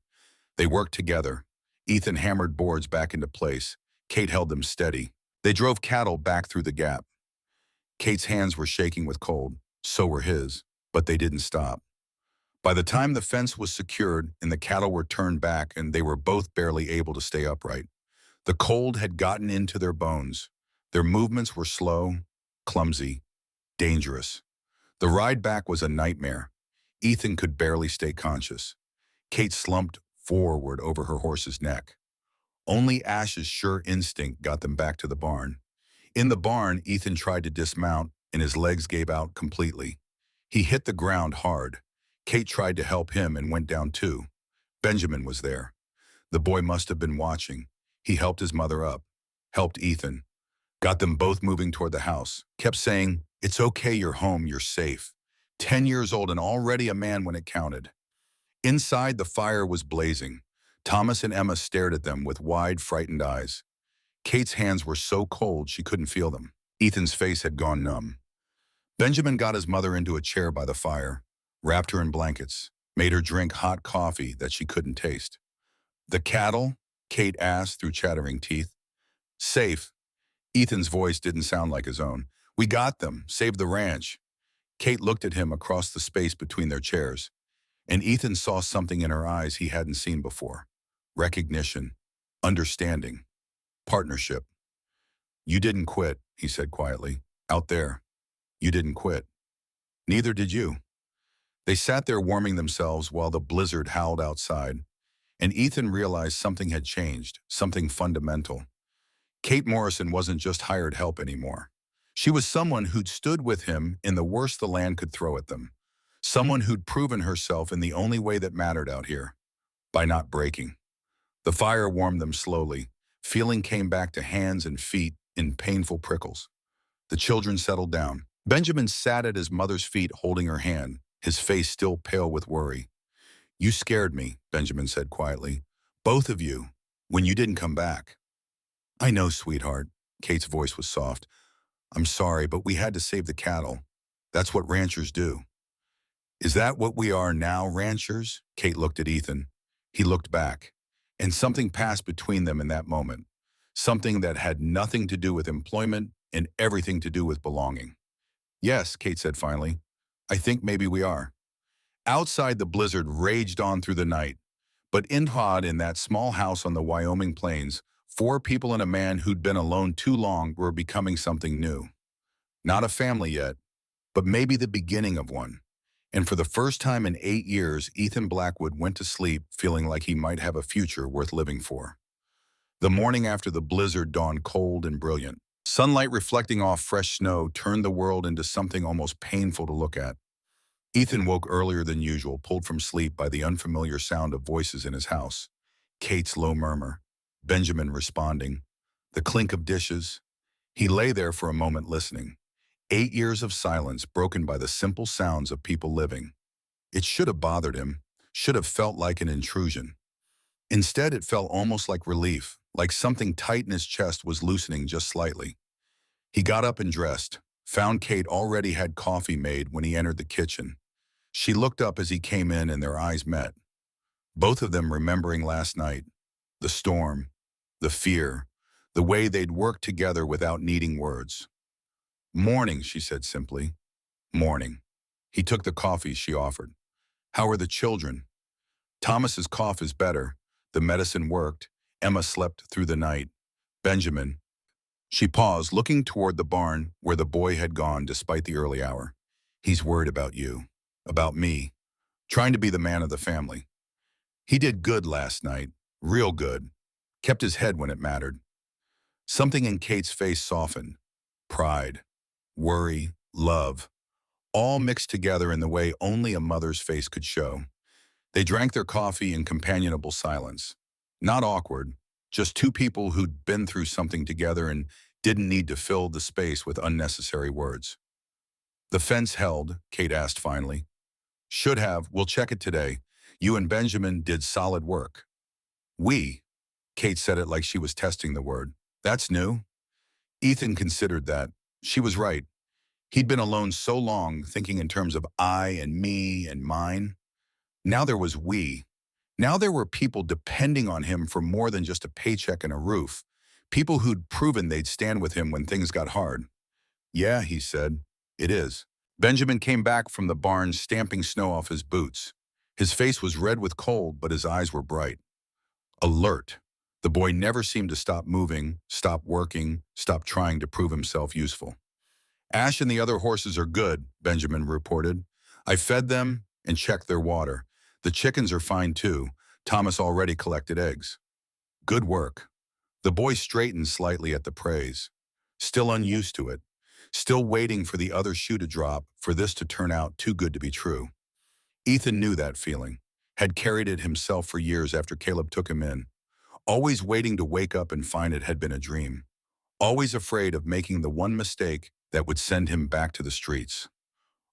They worked together. Ethan hammered boards back into place. Kate held them steady. They drove cattle back through the gap. Kate's hands were shaking with cold. So were his, but they didn't stop. By the time the fence was secured and the cattle were turned back and they were both barely able to stay upright, the cold had gotten into their bones. Their movements were slow, clumsy, dangerous. The ride back was a nightmare. Ethan could barely stay conscious. Kate slumped forward over her horse's neck. Only Ash's sure instinct got them back to the barn. In the barn, Ethan tried to dismount and his legs gave out completely. He hit the ground hard. Kate tried to help him and went down too. Benjamin was there. The boy must have been watching. He helped his mother up, helped Ethan, got them both moving toward the house, kept saying, "It's okay, you're home, you're safe." 10 years old and already a man when it counted. Inside, the fire was blazing. Thomas and Emma stared at them with wide, frightened eyes. Kate's hands were so cold she couldn't feel them. Ethan's face had gone numb. Benjamin got his mother into a chair by the fire, wrapped her in blankets, made her drink hot coffee that she couldn't taste. "The cattle?" Kate asked through chattering teeth. "Safe." Ethan's voice didn't sound like his own. "We got them. Saved the ranch." Kate looked at him across the space between their chairs, and Ethan saw something in her eyes he hadn't seen before. Recognition, understanding, partnership. "You didn't quit," he said quietly. "Out there. You didn't quit. Neither did you." They sat there warming themselves while the blizzard howled outside, and Ethan realized something had changed, something fundamental. Kate Morrison wasn't just hired help anymore. She was someone who'd stood with him in the worst the land could throw at them. Someone who'd proven herself in the only way that mattered out here, by not breaking. The fire warmed them slowly. Feeling came back to hands and feet in painful prickles. The children settled down. Benjamin sat at his mother's feet holding her hand, his face still pale with worry. "You scared me," Benjamin said quietly. "Both of you, when you didn't come back." "I know, sweetheart." Kate's voice was soft. "I'm sorry, but we had to save the cattle. That's what ranchers do." "Is that what we are now, ranchers?" Kate looked at Ethan. He looked back, and something passed between them in that moment. Something that had nothing to do with employment and everything to do with belonging. "Yes," Kate said finally. "I think maybe we are." Outside, the blizzard raged on through the night. But in that small house on the Wyoming plains, 4 people and a man who'd been alone too long were becoming something new. Not a family yet, but maybe the beginning of one. And for the first time in 8 years, Ethan Blackwood went to sleep feeling like he might have a future worth living for. The morning after the blizzard dawned cold and brilliant. Sunlight reflecting off fresh snow turned the world into something almost painful to look at. Ethan woke earlier than usual, pulled from sleep by the unfamiliar sound of voices in his house. Kate's low murmur, Benjamin responding, the clink of dishes. He lay there for a moment listening. 8 years of silence broken by the simple sounds of people living. It should have bothered him, should have felt like an intrusion. Instead, it felt almost like relief, like something tight in his chest was loosening just slightly. He got up and dressed, found Kate already had coffee made when he entered the kitchen. She looked up as he came in and their eyes met. Both of them remembering last night, the storm, the fear, the way they'd worked together without needing words. "Morning," she said simply. "Morning." He took the coffee she offered. "How are the children?" "Thomas's cough is better. The medicine worked. Emma slept through the night. Benjamin." She paused, looking toward the barn where the boy had gone despite the early hour. "He's worried about you, about me, trying to be the man of the family. He did good last night, real good. Kept his head when it mattered." Something in Kate's face softened. Pride, worry, love, all mixed together in the way only a mother's face could show. They drank their coffee in companionable silence. Not awkward, just two people who'd been through something together and didn't need to fill the space with unnecessary words. "The fence held," Kate asked finally. "Should have. We'll check it today. You and Benjamin did solid work." "We?" Kate said it like she was testing the word. "That's new." Ethan considered that. She was right. He'd been alone so long, thinking in terms of I and me and mine. Now there was we. Now there were people depending on him for more than just a paycheck and a roof. People who'd proven they'd stand with him when things got hard. "Yeah," he said, "it is." Benjamin came back from the barn, stamping snow off his boots. His face was red with cold, but his eyes were bright. Alert. The boy never seemed to stop moving, stop working, stop trying to prove himself useful. "Ash and the other horses are good," Benjamin reported. "I fed them and checked their water. The chickens are fine too. Thomas already collected eggs." "Good work." The boy straightened slightly at the praise. Still unused to it. Still waiting for the other shoe to drop, for this to turn out too good to be true. Ethan knew that feeling, had carried it himself for years after Caleb took him in. Always waiting to wake up and find it had been a dream. Always afraid of making the one mistake that would send him back to the streets.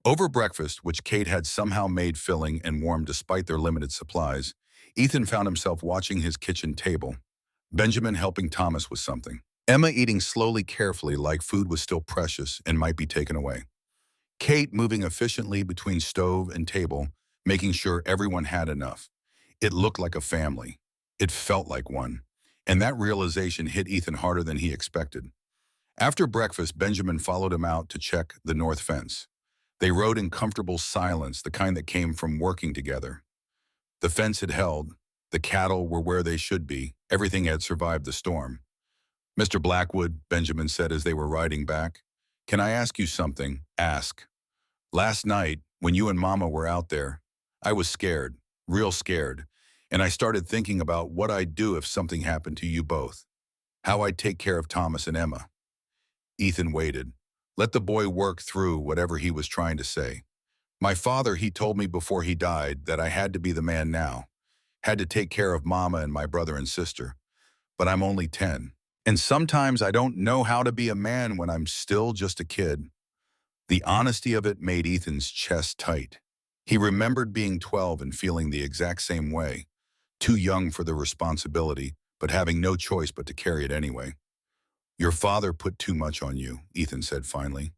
Over breakfast, which Kate had somehow made filling and warm despite their limited supplies, Ethan found himself watching his kitchen table. Benjamin helping Thomas with something. Emma eating slowly, carefully, like food was still precious and might be taken away. Kate moving efficiently between stove and table, making sure everyone had enough. It looked like a family. It felt like one. And that realization hit Ethan harder than he expected. After breakfast, Benjamin followed him out to check the north fence. They rode in comfortable silence, the kind that came from working together. The fence had held. The cattle were where they should be. Everything had survived the storm. "Mr. Blackwood," Benjamin said as they were riding back, "can I ask you something?" "Ask." "Last night, when you and Mama were out there, I was scared, real scared, and I started thinking about what I'd do if something happened to you both. How I'd take care of Thomas and Emma." Ethan waited. Let the boy work through whatever he was trying to say. "My father, he told me before he died that I had to be the man now. Had to take care of Mama and my brother and sister. But I'm only 10. And sometimes I don't know how to be a man when I'm still just a kid." The honesty of it made Ethan's chest tight. He remembered being 12 and feeling the exact same way. Too young for the responsibility, but having no choice but to carry it anyway. "Your father put too much on you," Ethan said finally.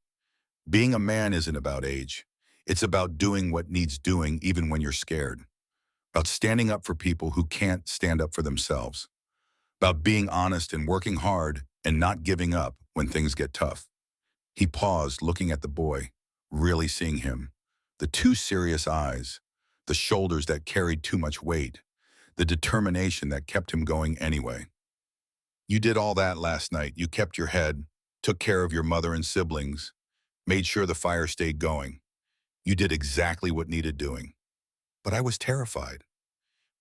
"Being a man isn't about age. It's about doing what needs doing even when you're scared. About standing up for people who can't stand up for themselves. About being honest and working hard and not giving up when things get tough." He paused, looking at the boy, really seeing him. The two serious eyes, the shoulders that carried too much weight, the determination that kept him going anyway. "You did all that last night. You kept your head, took care of your mother and siblings, made sure the fire stayed going. You did exactly what needed doing. But I was terrified.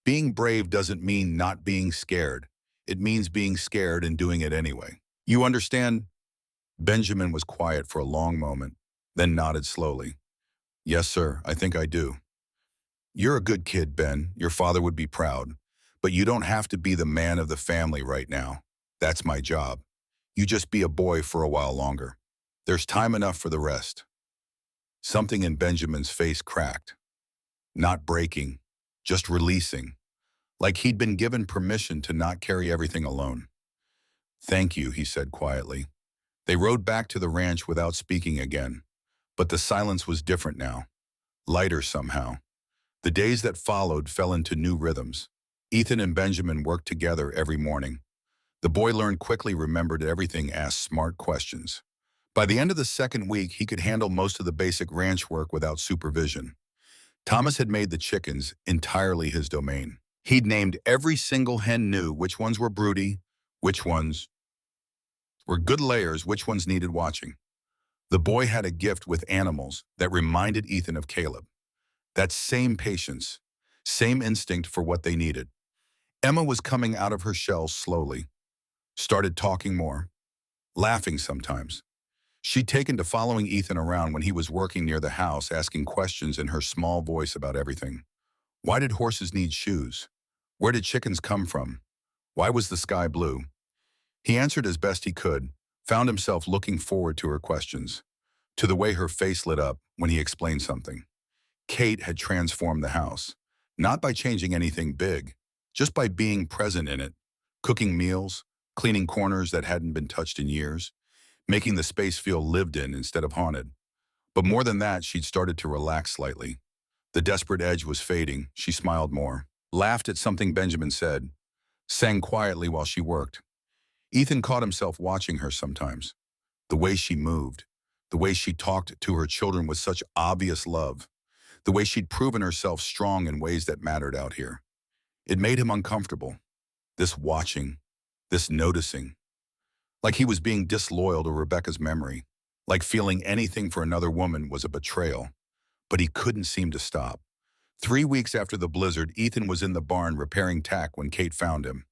Being brave doesn't mean not being scared. It means being scared and doing it anyway. You understand? Benjamin was quiet for a long moment, then nodded slowly. Yes, sir, I think I do. You're a good kid, Ben. Your father would be proud. But you don't have to be the man of the family right now. That's my job. You just be a boy for a while longer. There's time enough for the rest. Something in Benjamin's face cracked. Not breaking, just releasing. Like he'd been given permission to not carry everything alone. Thank you, he said quietly. They rode back to the ranch without speaking again. But the silence was different now. Lighter somehow. The days that followed fell into new rhythms. Ethan and Benjamin worked together every morning. The boy learned quickly, remembered everything, asked smart questions. By the end of the second week, he could handle most of the basic ranch work without supervision. Thomas had made the chickens entirely his domain. He'd named every single hen, knew which ones were broody, which ones were good layers, which ones needed watching. The boy had a gift with animals that reminded Ethan of Caleb. That same patience, same instinct for what they needed. Emma was coming out of her shell slowly, started talking more, laughing sometimes. She'd taken to following Ethan around when he was working near the house, asking questions in her small voice about everything. Why did horses need shoes? Where did chickens come from? Why was the sky blue? He answered as best he could, found himself looking forward to her questions, to the way her face lit up when he explained something. Kate had transformed the house, not by changing anything big, just by being present in it, cooking meals, cleaning corners that hadn't been touched in years, making the space feel lived in instead of haunted. But more than that, she'd started to relax slightly. The desperate edge was fading. She smiled more, laughed at something Benjamin said, sang quietly while she worked. Ethan caught himself watching her sometimes. The way she moved, the way she talked to her children with such obvious love, the way she'd proven herself strong in ways that mattered out here. It made him uncomfortable. This watching, this noticing. Like he was being disloyal to Rebecca's memory. Like feeling anything for another woman was a betrayal. But he couldn't seem to stop. 3 weeks after the blizzard, Ethan was in the barn repairing tack when Kate found him.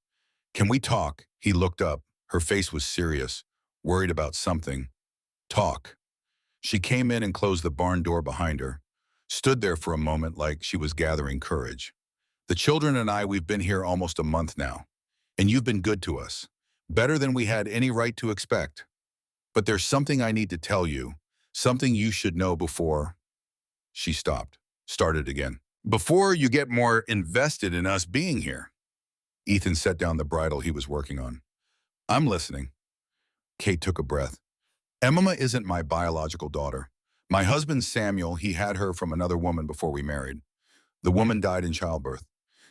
Can we talk? He looked up. Her face was serious, worried about something. Talk. She came in and closed the barn door behind her, stood there for a moment like she was gathering courage. The children and I, we've been here almost a month now, and you've been good to us, better than we had any right to expect. But there's something I need to tell you, something you should know before. She stopped, started again. Before you get more invested in us being here. Ethan set down the bridle he was working on. I'm listening. Kate took a breath. Emma isn't my biological daughter. My husband Samuel, he had her from another woman before we married. The woman died in childbirth.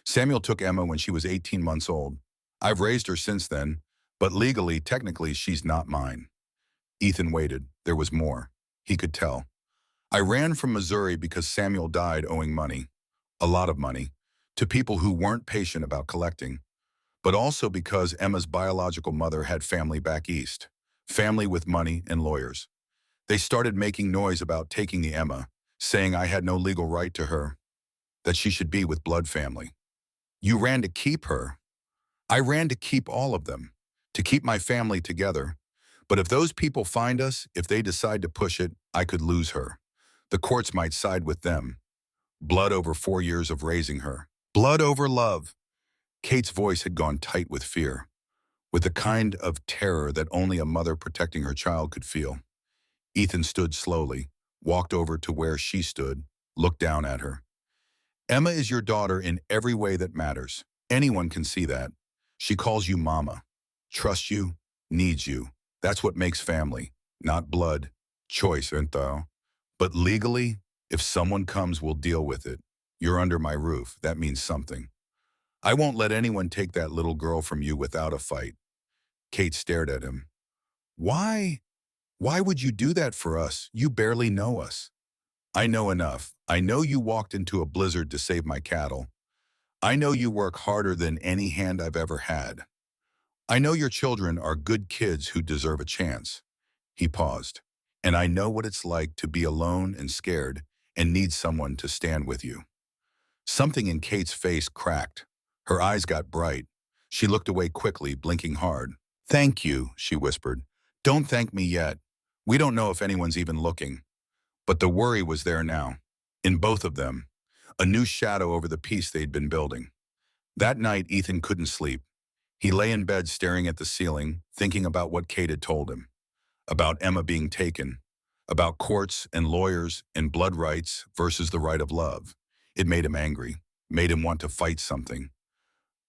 Samuel took Emma when she was 18 months old. I've raised her since then, but legally, technically, she's not mine. Ethan waited. There was more. He could tell. I ran from Missouri because Samuel died owing money, a lot of money, to people who weren't patient about collecting, but also because Emma's biological mother had family back east, family with money and lawyers. They started making noise about taking the Emma, saying I had no legal right to her, that she should be with blood family. You ran to keep her. I ran to keep all of them, to keep my family together. But if those people find us, if they decide to push it, I could lose her. The courts might side with them. Blood over 4 years of raising her. Blood over love. Kate's voice had gone tight with fear, with the kind of terror that only a mother protecting her child could feel. Ethan stood slowly, walked over to where she stood, looked down at her. Emma is your daughter in every way that matters. Anyone can see that. She calls you mama, trusts you, needs you. That's what makes family, not blood. Choice, ento. But legally, if someone comes, we'll deal with it. You're under my roof. That means something. I won't let anyone take that little girl from you without a fight. Kate stared at him. Why? Why would you do that for us? You barely know us. I know enough. I know you walked into a blizzard to save my cattle. I know you work harder than any hand I've ever had. I know your children are good kids who deserve a chance. He paused. And I know what it's like to be alone and scared and need someone to stand with you. Something in Kate's face cracked. Her eyes got bright. She looked away quickly, blinking hard. "Thank you," she whispered. "Don't thank me yet. We don't know if anyone's even looking." But the worry was there now. In both of them, a new shadow over the peace they'd been building. That night, Ethan couldn't sleep. He lay in bed staring at the ceiling, thinking about what Kate had told him. About Emma being taken. About courts and lawyers and blood rights versus the right of love. It made him angry. Made him want to fight something.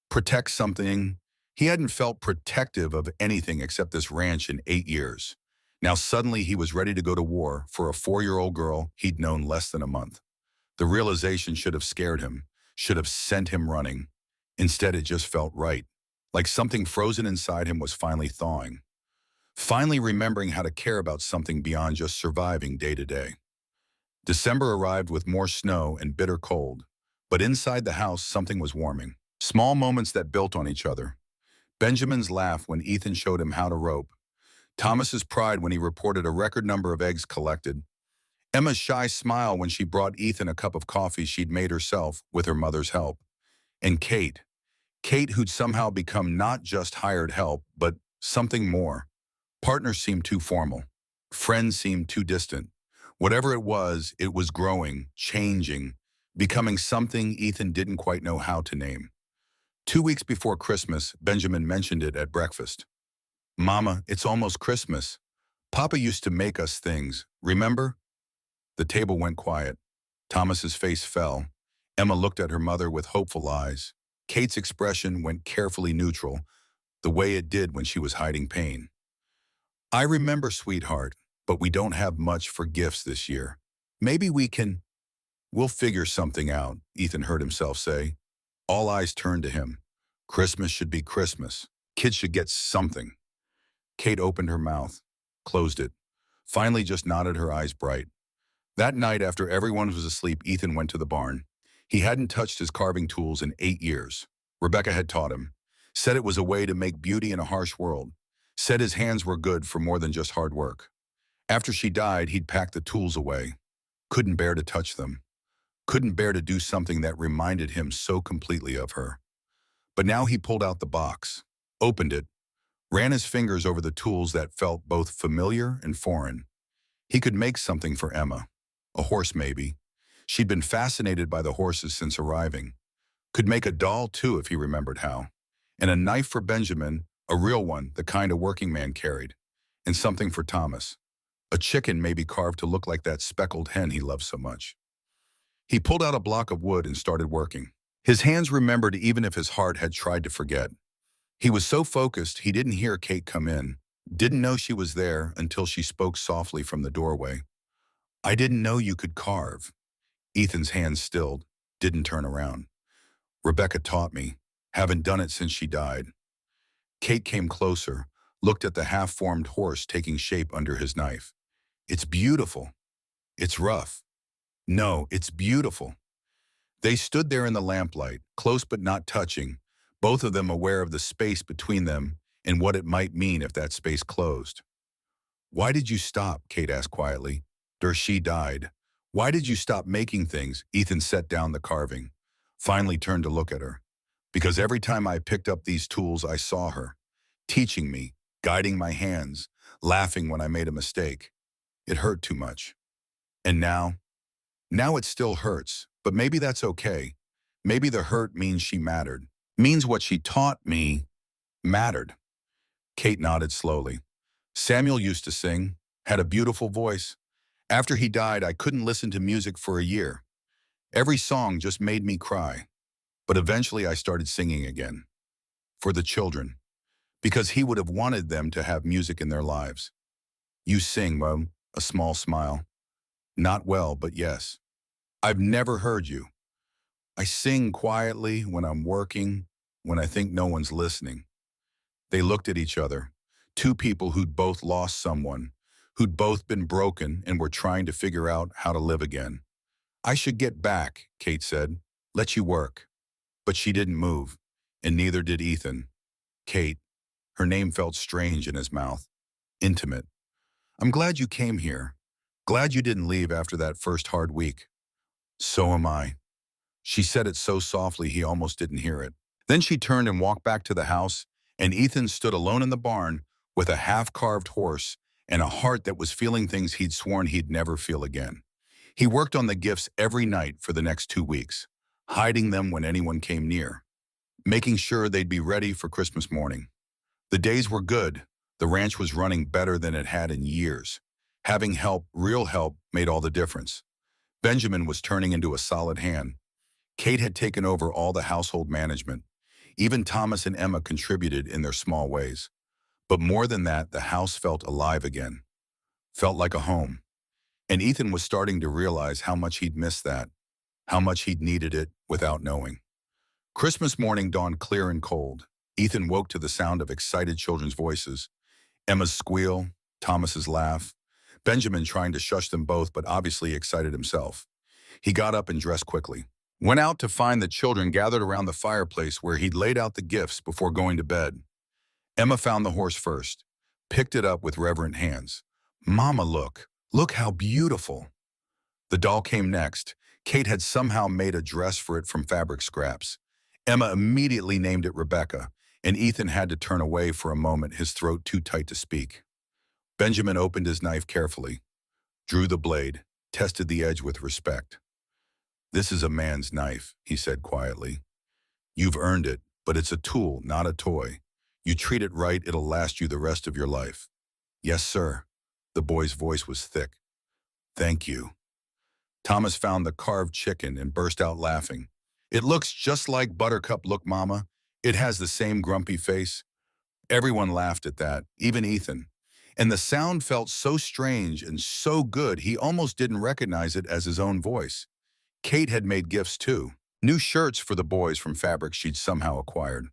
Protect something. He hadn't felt protective of anything except this ranch in 8 years. Now suddenly he was ready to go to war for a 4-year-old girl he'd known less than a month. The realization should have scared him, should have sent him running. Instead, it just felt right. Like something frozen inside him was finally thawing. Finally remembering how to care about something beyond just surviving day to day. December arrived with more snow and bitter cold. But inside the house, something was warming. Small moments that built on each other. Benjamin's laugh when Ethan showed him how to rope. Thomas's pride when he reported a record number of eggs collected. Emma's shy smile when she brought Ethan a cup of coffee she'd made herself with her mother's help. And Kate who'd somehow become not just hired help, but something more. Partners seemed too formal. Friends seemed too distant. Whatever it was growing, changing, becoming something Ethan didn't quite know how to name. 2 weeks before Christmas, Benjamin mentioned it at breakfast. "Mama, it's almost Christmas. Papa used to make us things, remember?" The table went quiet. Thomas's face fell. Emma looked at her mother with hopeful eyes. Kate's expression went carefully neutral, the way it did when she was hiding pain. "I remember, sweetheart, but we don't have much for gifts this year. Maybe we'll figure something out," Ethan heard himself say. All eyes turned to him. Christmas should be Christmas. Kids should get something. Kate opened her mouth, closed it, finally just nodded, her eyes bright. That night, after everyone was asleep, Ethan went to the barn. He hadn't touched his carving tools in 8 years. Rebecca had taught him, said it was a way to make beauty in a harsh world, said his hands were good for more than just hard work. After she died, he'd packed the tools away. Couldn't bear to touch them. Couldn't bear to do something that reminded him so completely of her. But now he pulled out the box, opened it, ran his fingers over the tools that felt both familiar and foreign. He could make something for Emma. A horse, maybe. She'd been fascinated by the horses since arriving. Could make a doll, too, if he remembered how. And a knife for Benjamin, a real one, the kind a working man carried. And something for Thomas. A chicken maybe carved to look like that speckled hen he loved so much. He pulled out a block of wood and started working. His hands remembered even if his heart had tried to forget. He was so focused he didn't hear Kate come in, didn't know she was there until she spoke softly from the doorway. "I didn't know you could carve." Ethan's hands stilled, didn't turn around. "Rebecca taught me. Haven't done it since she died." Kate came closer, looked at the half-formed horse taking shape under his knife. "It's beautiful. It's rough." "No, it's beautiful." They stood there in the lamplight, close but not touching, both of them aware of the space between them and what it might mean if that space closed. "Why did you stop?" Kate asked quietly. She died. "Why did you stop making things?" Ethan set down the carving, finally turned to look at her. "Because every time I picked up these tools, I saw her, teaching me, guiding my hands, laughing when I made a mistake. It hurt too much. And now it still hurts, but maybe that's okay. Maybe the hurt means she mattered, means what she taught me mattered." Kate nodded slowly. "Samuel used to sing, had a beautiful voice. After he died, I couldn't listen to music for a year. Every song just made me cry. But eventually I started singing again. For the children. Because he would have wanted them to have music in their lives." "You sing, Mom," a small smile. "Not well, but yes." "I've never heard you." "I sing quietly when I'm working, when I think no one's listening." They looked at each other. Two people who'd both lost someone, who'd both been broken and were trying to figure out how to live again. "I should get back," Kate said. "Let you work." But she didn't move, and neither did Ethan. "Kate," her name felt strange in his mouth, intimate. "I'm glad you came here. Glad you didn't leave after that first hard week." So am I. She said it so softly he almost didn't hear it. Then she turned and walked back to the house, and Ethan stood alone in the barn with a half-carved horse and a heart that was feeling things he'd sworn he'd never feel again. He worked on the gifts every night for the next 2 weeks, hiding them when anyone came near, making sure they'd be ready for Christmas morning. The days were good. The ranch was running better than it had in years. Having help, real help, made all the difference. Benjamin was turning into a solid hand. Kate had taken over all the household management. Even Thomas and Emma contributed in their small ways. But more than that, the house felt alive again, felt like a home. And Ethan was starting to realize how much he'd missed that, how much he'd needed it without knowing. Christmas morning dawned clear and cold. Ethan woke to the sound of excited children's voices, Emma's squeal, Thomas's laugh, Benjamin trying to shush them both but obviously excited himself. He got up and dressed quickly. Went out to find the children gathered around the fireplace where he'd laid out the gifts before going to bed. Emma found the horse first, picked it up with reverent hands. Mama, look. Look how beautiful. The doll came next. Kate had somehow made a dress for it from fabric scraps. Emma immediately named it Rebecca, and Ethan had to turn away for a moment, his throat too tight to speak. Benjamin opened his knife carefully, drew the blade, tested the edge with respect. This is a man's knife, he said quietly. You've earned it, but it's a tool, not a toy. You treat it right, it'll last you the rest of your life. Yes, sir. The boy's voice was thick. Thank you. Thomas found the carved chicken and burst out laughing. It looks just like Buttercup. Look, Mama. It has the same grumpy face. Everyone laughed at that, even Ethan. And the sound felt so strange and so good he almost didn't recognize it as his own voice. Kate had made gifts too. New shirts for the boys from fabric she'd somehow acquired.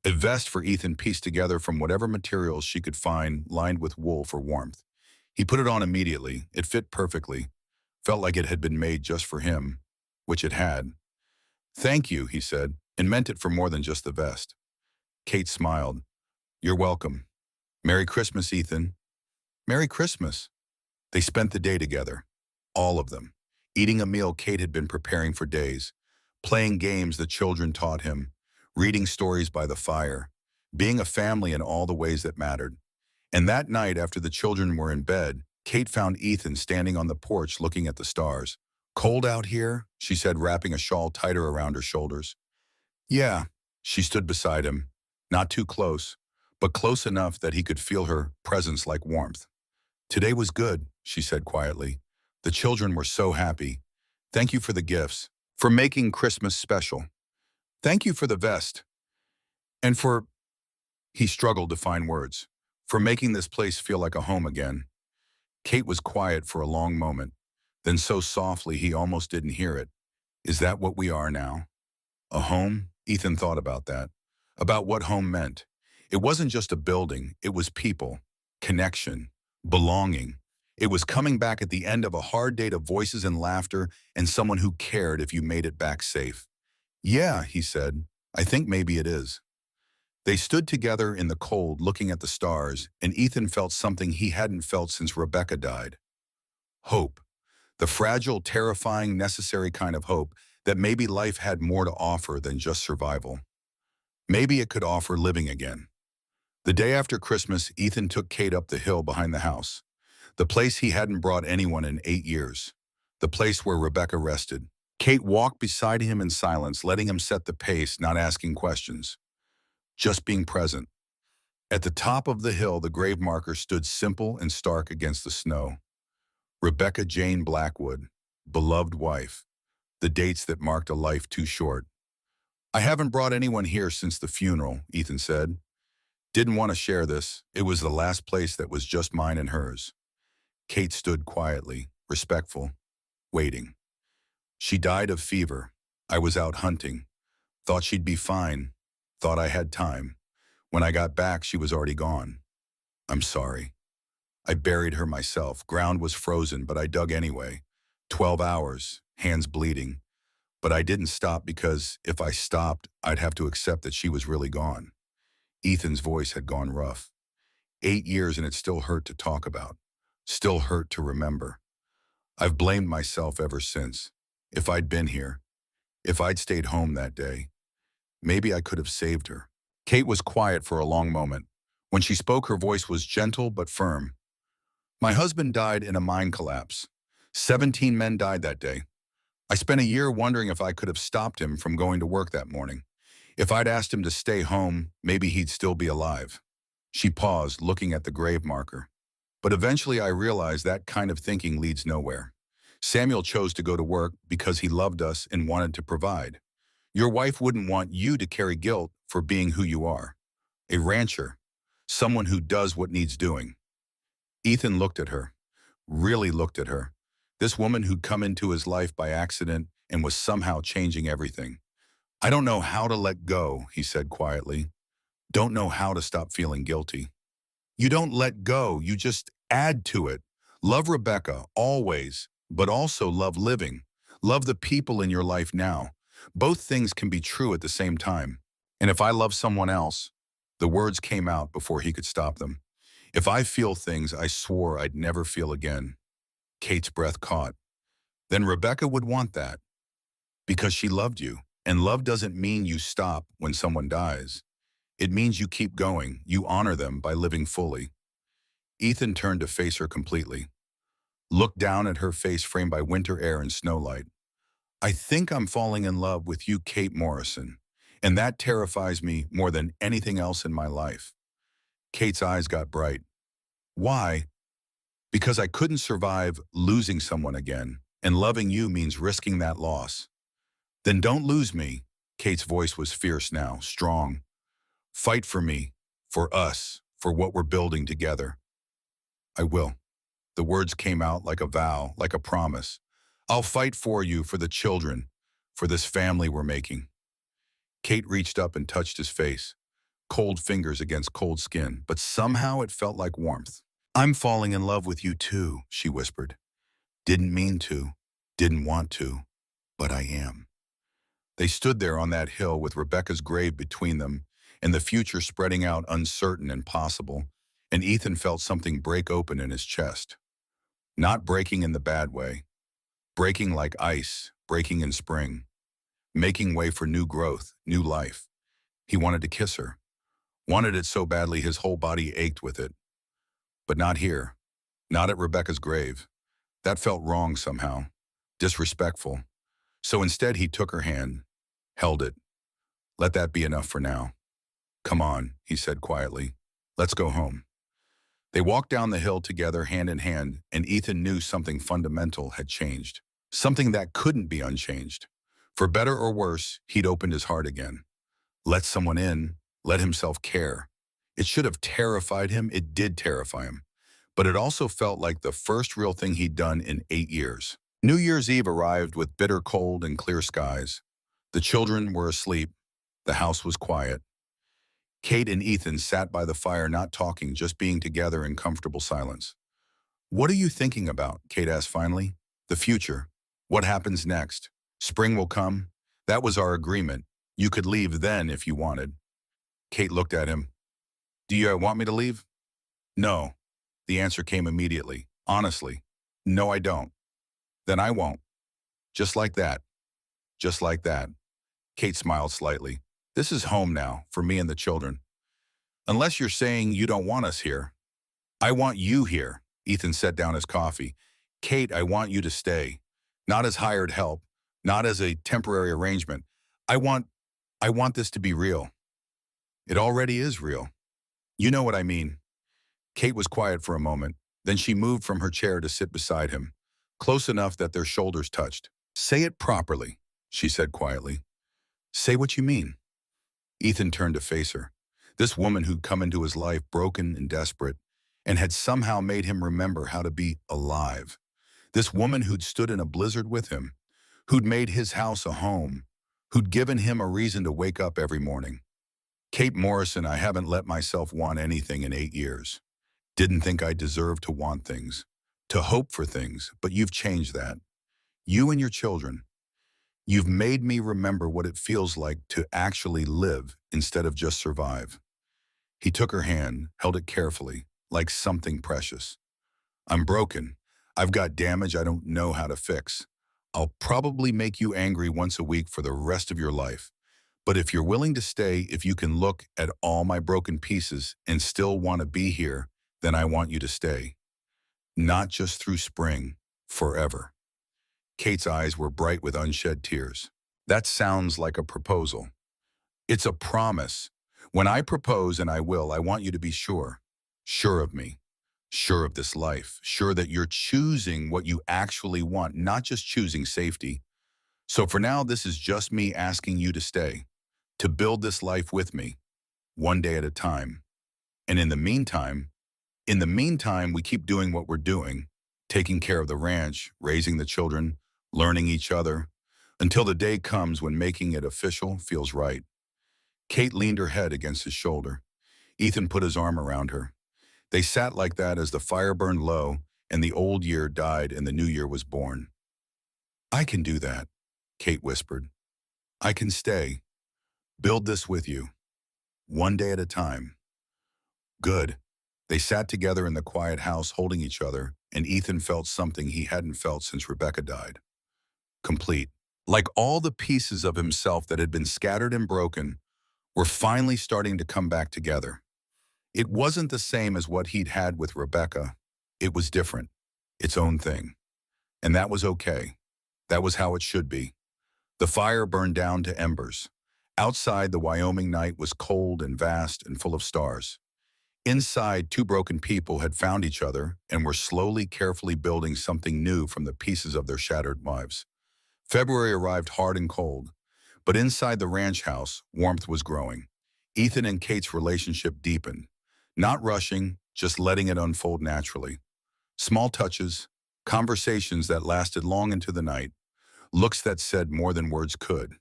A vest for Ethan pieced together from whatever materials she could find, lined with wool for warmth. He put it on immediately. It fit perfectly. Felt like it had been made just for him, which it had. Thank you, he said, and meant it for more than just the vest. Kate smiled. You're welcome. Merry Christmas, Ethan. Merry Christmas. They spent the day together, all of them, eating a meal Kate had been preparing for days, playing games the children taught him, reading stories by the fire, being a family in all the ways that mattered. And that night, after the children were in bed, Kate found Ethan standing on the porch looking at the stars. Cold out here, she said, wrapping a shawl tighter around her shoulders. Yeah, she stood beside him, not too close, but close enough that he could feel her presence like warmth. Today was good, she said quietly. The children were so happy. Thank you for the gifts, for making Christmas special. Thank you for the vest. And for, he struggled to find words, for making this place feel like a home again. Kate was quiet for a long moment, then so softly he almost didn't hear it. Is that what we are now? A home? Ethan thought about that, about what home meant. It wasn't just a building, it was people, connection, belonging. It was coming back at the end of a hard day to voices and laughter and someone who cared if you made it back safe. Yeah, he said, I think maybe it is. They stood together in the cold looking at the stars, and Ethan felt something he hadn't felt since Rebecca died. Hope. The fragile, terrifying, necessary kind of hope that maybe life had more to offer than just survival. Maybe it could offer living again. The day after Christmas, Ethan took Kate up the hill behind the house, the place he hadn't brought anyone in 8 years, the place where Rebecca rested. Kate walked beside him in silence, letting him set the pace, not asking questions, just being present. At the top of the hill, the grave marker stood simple and stark against the snow. Rebecca Jane Blackwood, beloved wife, the dates that marked a life too short. I haven't brought anyone here since the funeral, Ethan said. Didn't want to share this. It was the last place that was just mine and hers. Kate stood quietly, respectful, waiting. She died of fever. I was out hunting. Thought she'd be fine. Thought I had time. When I got back, she was already gone. I'm sorry. I buried her myself. Ground was frozen, but I dug anyway. 12 hours, hands bleeding. But I didn't stop because if I stopped, I'd have to accept that she was really gone. Ethan's voice had gone rough. 8 years and it still hurt to talk about. Still hurt to remember. I've blamed myself ever since. If I'd been here, if I'd stayed home that day, maybe I could have saved her. Kate was quiet for a long moment. When she spoke, her voice was gentle but firm. My husband died in a mine collapse. 17 men died that day. I spent a year wondering if I could have stopped him from going to work that morning. If I'd asked him to stay home, maybe he'd still be alive. She paused, looking at the grave marker. But eventually I realized that kind of thinking leads nowhere. Samuel chose to go to work because he loved us and wanted to provide. Your wife wouldn't want you to carry guilt for being who you are. A rancher. Someone who does what needs doing. Ethan looked at her. Really looked at her. This woman who'd come into his life by accident and was somehow changing everything. I don't know how to let go, he said quietly. Don't know how to stop feeling guilty. You don't let go, you just add to it. Love Rebecca, always, but also love living. Love the people in your life now. Both things can be true at the same time. And if I love someone else, the words came out before he could stop them. If I feel things I swore I'd never feel again. Kate's breath caught. Then Rebecca would want that. Because she loved you. And love doesn't mean you stop when someone dies. It means you keep going, you honor them by living fully. Ethan turned to face her completely. Looked down at her face framed by winter air and snowlight. I think I'm falling in love with you, Kate Morrison. And that terrifies me more than anything else in my life. Kate's eyes got bright. Why? Because I couldn't survive losing someone again, and loving you means risking that loss. Then don't lose me. Kate's voice was fierce now, strong. Fight for me, for us, for what we're building together. I will. The words came out like a vow, like a promise. I'll fight for you, for the children, for this family we're making. Kate reached up and touched his face, cold fingers against cold skin, but somehow it felt like warmth. I'm falling in love with you too, she whispered. Didn't mean to, didn't want to, but I am. They stood there on that hill with Rebecca's grave between them and the future spreading out uncertain and possible, and Ethan felt something break open in his chest. Not breaking in the bad way, breaking like ice, breaking in spring, making way for new growth, new life. He wanted to kiss her, wanted it so badly his whole body ached with it. But not here, not at Rebecca's grave. That felt wrong somehow, disrespectful. So instead he took her hand, held it. Let that be enough for now. Come on, he said quietly. Let's go home. They walked down the hill together hand in hand, and Ethan knew something fundamental had changed. Something that couldn't be unchanged. For better or worse, he'd opened his heart again. Let someone in, let himself care. It should have terrified him, it did terrify him. But it also felt like the first real thing he'd done in 8 years. New Year's Eve arrived with bitter cold and clear skies. The children were asleep. The house was quiet. Kate and Ethan sat by the fire not talking, just being together in comfortable silence. What are you thinking about? Kate asked finally. The future. What happens next? Spring will come. That was our agreement. You could leave then if you wanted. Kate looked at him. Do you want me to leave? No. The answer came immediately. Honestly. No, I don't. Then I won't. Just like that. Just like that. Kate smiled slightly. This is home now, for me and the children. Unless you're saying you don't want us here. I want you here. Ethan set down his coffee. Kate, I want you to stay. Not as hired help. Not as a temporary arrangement. I want this to be real. It already is real. You know what I mean. Kate was quiet for a moment. Then she moved from her chair to sit beside him, close enough that their shoulders touched. Say it properly, she said quietly. Say what you mean. Ethan turned to face her. This woman who'd come into his life broken and desperate, and had somehow made him remember how to be alive. This woman who'd stood in a blizzard with him, who'd made his house a home, who'd given him a reason to wake up every morning. Kate Morrison, I haven't let myself want anything in 8 years. Didn't think I deserved to want things, to hope for things, but you've changed that. You and your children. You've made me remember what it feels like to actually live instead of just survive. He took her hand, held it carefully, like something precious. I'm broken. I've got damage I don't know how to fix. I'll probably make you angry once a week for the rest of your life. But if you're willing to stay, if you can look at all my broken pieces and still want to be here, then I want you to stay. Not just through spring, forever." Kate's eyes were bright with unshed tears. "That sounds like a proposal." "It's a promise. When I propose, and I will, I want you to be sure. Sure of me. Sure of this life. Sure that you're choosing what you actually want, not just choosing safety. So for now, this is just me asking you to stay, to build this life with me, one day at a time. And in the meantime, we keep doing what we're doing, taking care of the ranch, raising the children, learning each other, until the day comes when making it official feels right." Kate leaned her head against his shoulder. Ethan put his arm around her. They sat like that as the fire burned low and the old year died and the new year was born. "I can do that," Kate whispered. "I can stay, build this with you, one day at a time." "Good." They sat together in the quiet house holding each other, and Ethan felt something he hadn't felt since Rebecca died. Complete. Like all the pieces of himself that had been scattered and broken were finally starting to come back together. It wasn't the same as what he'd had with Rebecca. It was different, its own thing. And that was okay. That was how it should be. The fire burned down to embers. Outside, the Wyoming night was cold and vast and full of stars. Inside, two broken people had found each other and were slowly, carefully building something new from the pieces of their shattered lives. February arrived hard and cold, but inside the ranch house, warmth was growing. Ethan and Kate's relationship deepened, not rushing, just letting it unfold naturally. Small touches, conversations that lasted long into the night, looks that said more than words could.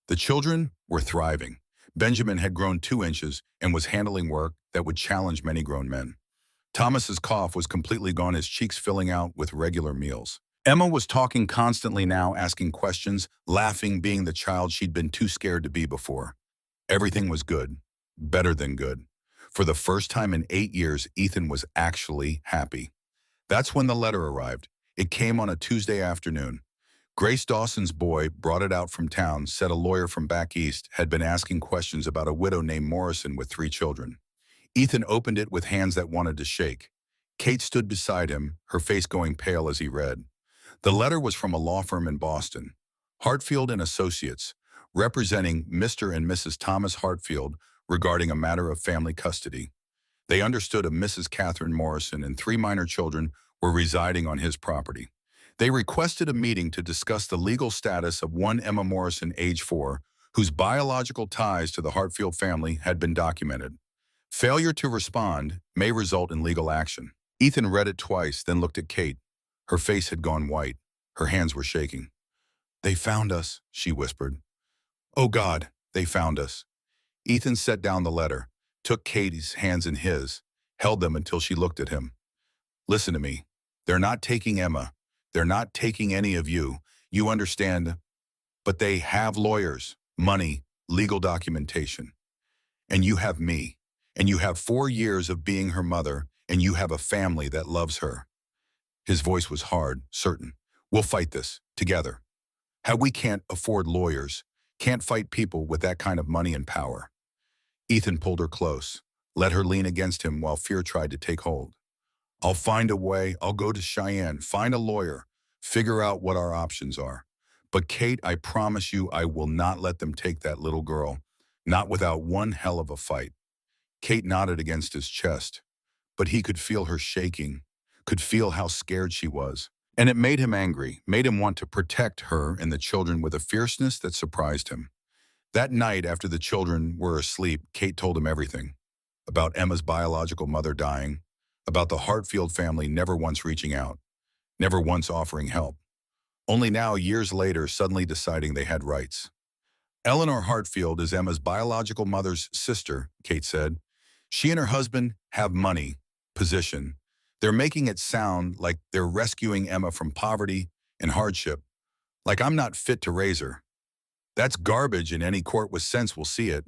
The children were thriving. Benjamin had grown 2 inches and was handling work that would challenge many grown men. Thomas's cough was completely gone, his cheeks filling out with regular meals. Emma was talking constantly now, asking questions, laughing, being the child she'd been too scared to be before. Everything was good, better than good. For the first time in 8 years, Ethan was actually happy. That's when the letter arrived. It came on a Tuesday afternoon. Grace Dawson's boy brought it out from town, said a lawyer from back east had been asking questions about a widow named Morrison with 3 children. Ethan opened it with hands that wanted to shake. Kate stood beside him, her face going pale as he read. The letter was from a law firm in Boston, Hartfield and Associates, representing Mr. and Mrs. Thomas Hartfield regarding a matter of family custody. They understood a Mrs. Catherine Morrison and 3 minor children were residing on his property. They requested a meeting to discuss the legal status of one Emma Morrison, age 4, whose biological ties to the Hartfield family had been documented. Failure to respond may result in legal action. Ethan read it twice, then looked at Kate. Her face had gone white. Her hands were shaking. "They found us," she whispered. "Oh God, they found us." Ethan set down the letter, took Katie's hands in his, held them until she looked at him. "Listen to me. They're not taking Emma. They're not taking any of you. You understand? But they have lawyers, money, legal documentation. And you have me. And you have 4 years of being her mother, and you have a family that loves her." His voice was hard, certain. "We'll fight this, together. How we can't afford lawyers, can't fight people with that kind of money and power." Ethan pulled her close, let her lean against him while fear tried to take hold. "I'll find a way. I'll go to Cheyenne, find a lawyer, figure out what our options are. But Kate, I promise you I will not let them take that little girl, not without one hell of a fight." Kate nodded against his chest, but he could feel her shaking, could feel how scared she was. And it made him angry, made him want to protect her and the children with a fierceness that surprised him. That night, after the children were asleep, Kate told him everything. About Emma's biological mother dying, about the Hartfield family never once reaching out, never once offering help. Only now, years later, suddenly deciding they had rights. "Eleanor Hartfield is Emma's biological mother's sister," Kate said. "She and her husband have money, position. They're making it sound like they're rescuing Emma from poverty and hardship, like I'm not fit to raise her. That's garbage, and any court with sense will see it.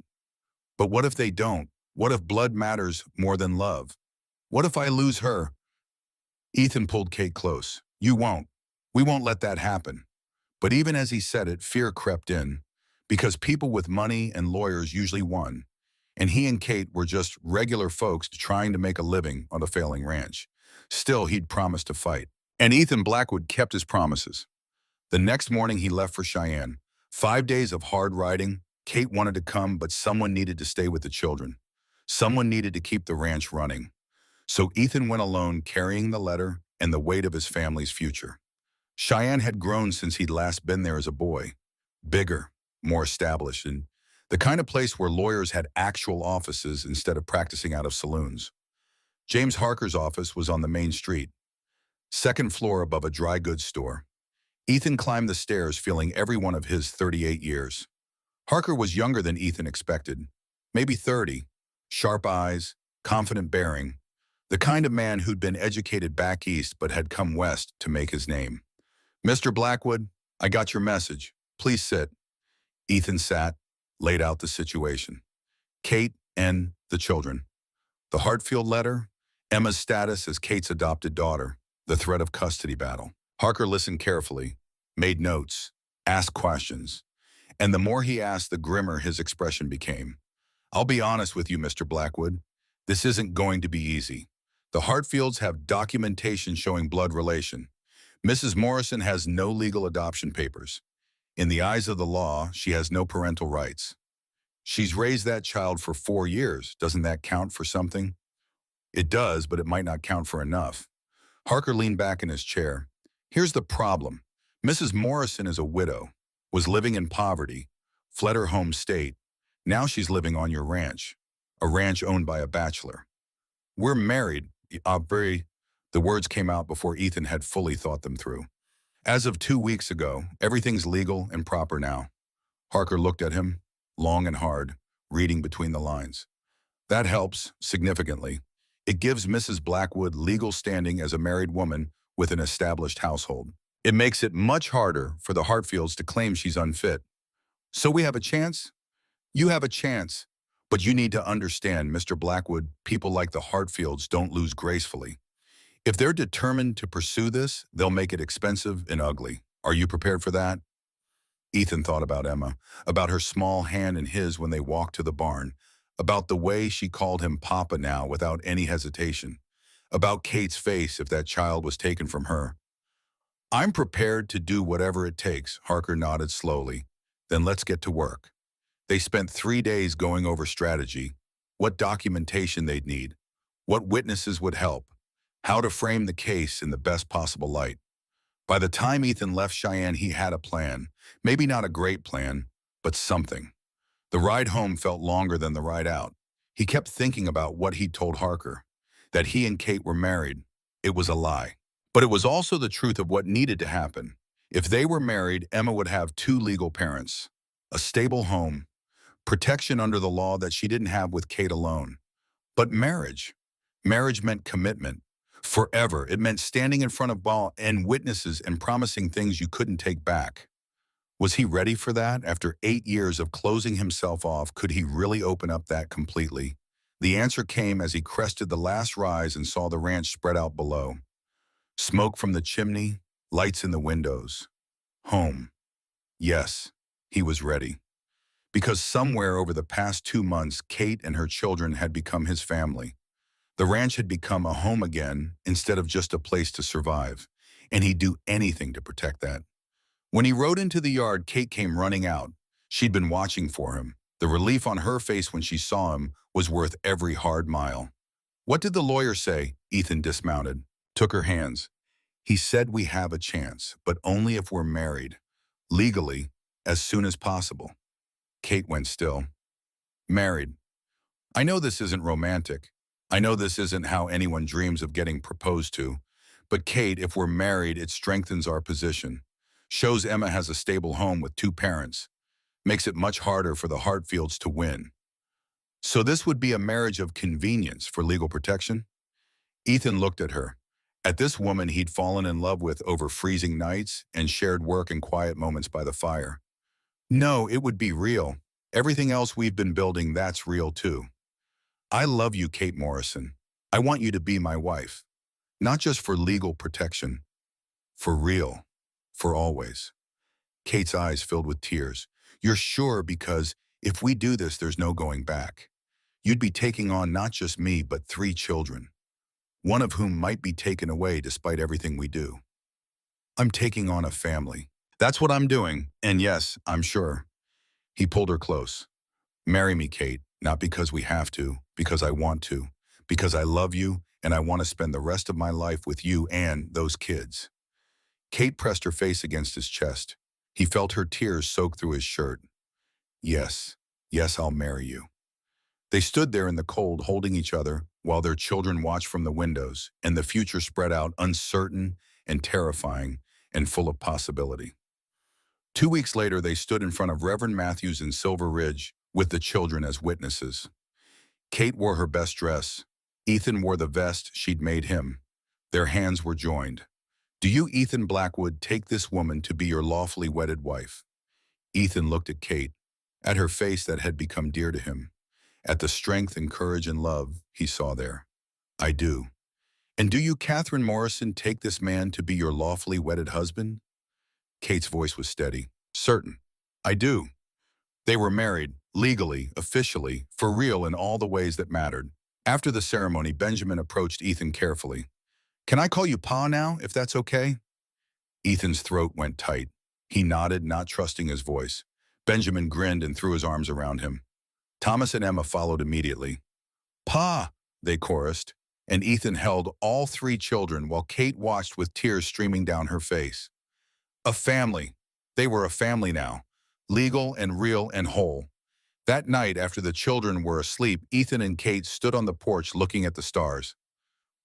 But what if they don't? What if blood matters more than love? What if I lose her?" Ethan pulled Kate close. "You won't. We won't let that happen. But even as he said it, fear crept in, because people with money and lawyers usually won, and he and Kate were just regular folks trying to make a living on a failing ranch. Still, he'd promised to fight. And Ethan Blackwood kept his promises. The next morning, he left for Cheyenne. 5 days of hard riding. Kate wanted to come, but someone needed to stay with the children. Someone needed to keep the ranch running. So Ethan went alone, carrying the letter and the weight of his family's future. Cheyenne had grown since he'd last been there as a boy. Bigger, more established, and the kind of place where lawyers had actual offices instead of practicing out of saloons. James Harker's office was on the main street, second floor above a dry goods store. Ethan climbed the stairs, feeling every one of his 38 years. Harker was younger than Ethan expected, maybe 30, sharp eyes, confident bearing, the kind of man who'd been educated back east but had come west to make his name. "Mr. Blackwood, I got your message. Please sit." Ethan sat, laid out the situation. Kate and the children. The Hartfield letter, Emma's status as Kate's adopted daughter, the threat of custody battle. Harker listened carefully, made notes, asked questions, and the more he asked, the grimmer his expression became. "I'll be honest with you, Mr. Blackwood. This isn't going to be easy. The Hartfields have documentation showing blood relation. Mrs. Morrison has no legal adoption papers. In the eyes of the law, she has no parental rights. She's raised that child for 4 years. Doesn't that count for something?" "It does, but it might not count for enough." Harker leaned back in his chair. "Here's the problem. Mrs. Morrison is a widow, was living in poverty, fled her home state. Now she's living on your ranch, a ranch owned by a bachelor. We're married." The words came out before Ethan had fully thought them through. "As of 2 weeks ago, everything's legal and proper now." Harker looked at him, long and hard, reading between the lines. "That helps, significantly. It gives Mrs. Blackwood legal standing as a married woman with an established household. It makes it much harder for the Hartfields to claim she's unfit. So we have a chance? You have a chance. But you need to understand, Mr. Blackwood, people like the Hartfields don't lose gracefully. If they're determined to pursue this, they'll make it expensive and ugly. Are you prepared for that?" Ethan thought about Emma, about her small hand in his when they walked to the barn, about the way she called him Papa now without any hesitation, about Kate's face if that child was taken from her. "I'm prepared to do whatever it takes," Harker nodded slowly. "Then let's get to work." They spent 3 days going over strategy, what documentation they'd need, what witnesses would help, how to frame the case in the best possible light. By the time Ethan left Cheyenne, he had a plan. Maybe not a great plan, but something. The ride home felt longer than the ride out. He kept thinking about what he'd told Harker, that he and Kate were married. It was a lie. But it was also the truth of what needed to happen. If they were married, Emma would have 2 legal parents, a stable home, protection under the law that she didn't have with Kate alone. But marriage meant commitment. Forever. It meant standing in front of law and witnesses and promising things you couldn't take back. Was he ready for that? After 8 years of closing himself off, could he really open up that completely? The answer came as he crested the last rise and saw the ranch spread out below. Smoke from the chimney, lights in the windows. Home. Yes, he was ready. Because somewhere over the past 2 months, Kate and her children had become his family. The ranch had become a home again instead of just a place to survive, and he'd do anything to protect that. When he rode into the yard, Kate came running out. She'd been watching for him. The relief on her face when she saw him was worth every hard mile. "What did the lawyer say?" Ethan dismounted, took her hands. "He said we have a chance, but only if we're married, legally, as soon as possible." Kate went still. "Married. I know this isn't romantic. I know this isn't how anyone dreams of getting proposed to. But Kate, if we're married, it strengthens our position. Shows Emma has a stable home with 2 parents. Makes it much harder for the Hartfields to win. So this would be a marriage of convenience for legal protection?" Ethan looked at her. At this woman he'd fallen in love with over freezing nights and shared work and quiet moments by the fire. "No, it would be real. Everything else we've been building, that's real too. I love you, Kate Morrison. I want you to be my wife. Not just for legal protection. For real. For always." Kate's eyes filled with tears. You're sure because if we do this, there's no going back. You'd be taking on not just me, but 3 children, one of whom might be taken away despite everything we do. I'm taking on a family. That's what I'm doing, and yes, I'm sure. He pulled her close. Marry me, Kate, not because we have to, because I want to, because I love you, and I want to spend the rest of my life with you and those kids. Kate pressed her face against his chest. He felt her tears soak through his shirt. Yes, yes, I'll marry you. They stood there in the cold, holding each other, while their children watched from the windows, and the future spread out uncertain and terrifying and full of possibility. 2 weeks later, they stood in front of Reverend Matthews in Silver Ridge, with the children as witnesses. Kate wore her best dress. Ethan wore the vest she'd made him. Their hands were joined. Do you, Ethan Blackwood, take this woman to be your lawfully wedded wife? Ethan looked at Kate, at her face that had become dear to him, at the strength and courage and love he saw there. I do. And do you, Catherine Morrison, take this man to be your lawfully wedded husband? Kate's voice was steady. Certain. I do. They were married, legally, officially, for real in all the ways that mattered. After the ceremony, Benjamin approached Ethan carefully. Can I call you Pa now, if that's okay? Ethan's throat went tight. He nodded, not trusting his voice. Benjamin grinned and threw his arms around him. Thomas and Emma followed immediately. Pa, they chorused, and Ethan held all 3 children while Kate watched with tears streaming down her face. A family. They were a family now, legal and real and whole. That night, after the children were asleep, Ethan and Kate stood on the porch looking at the stars.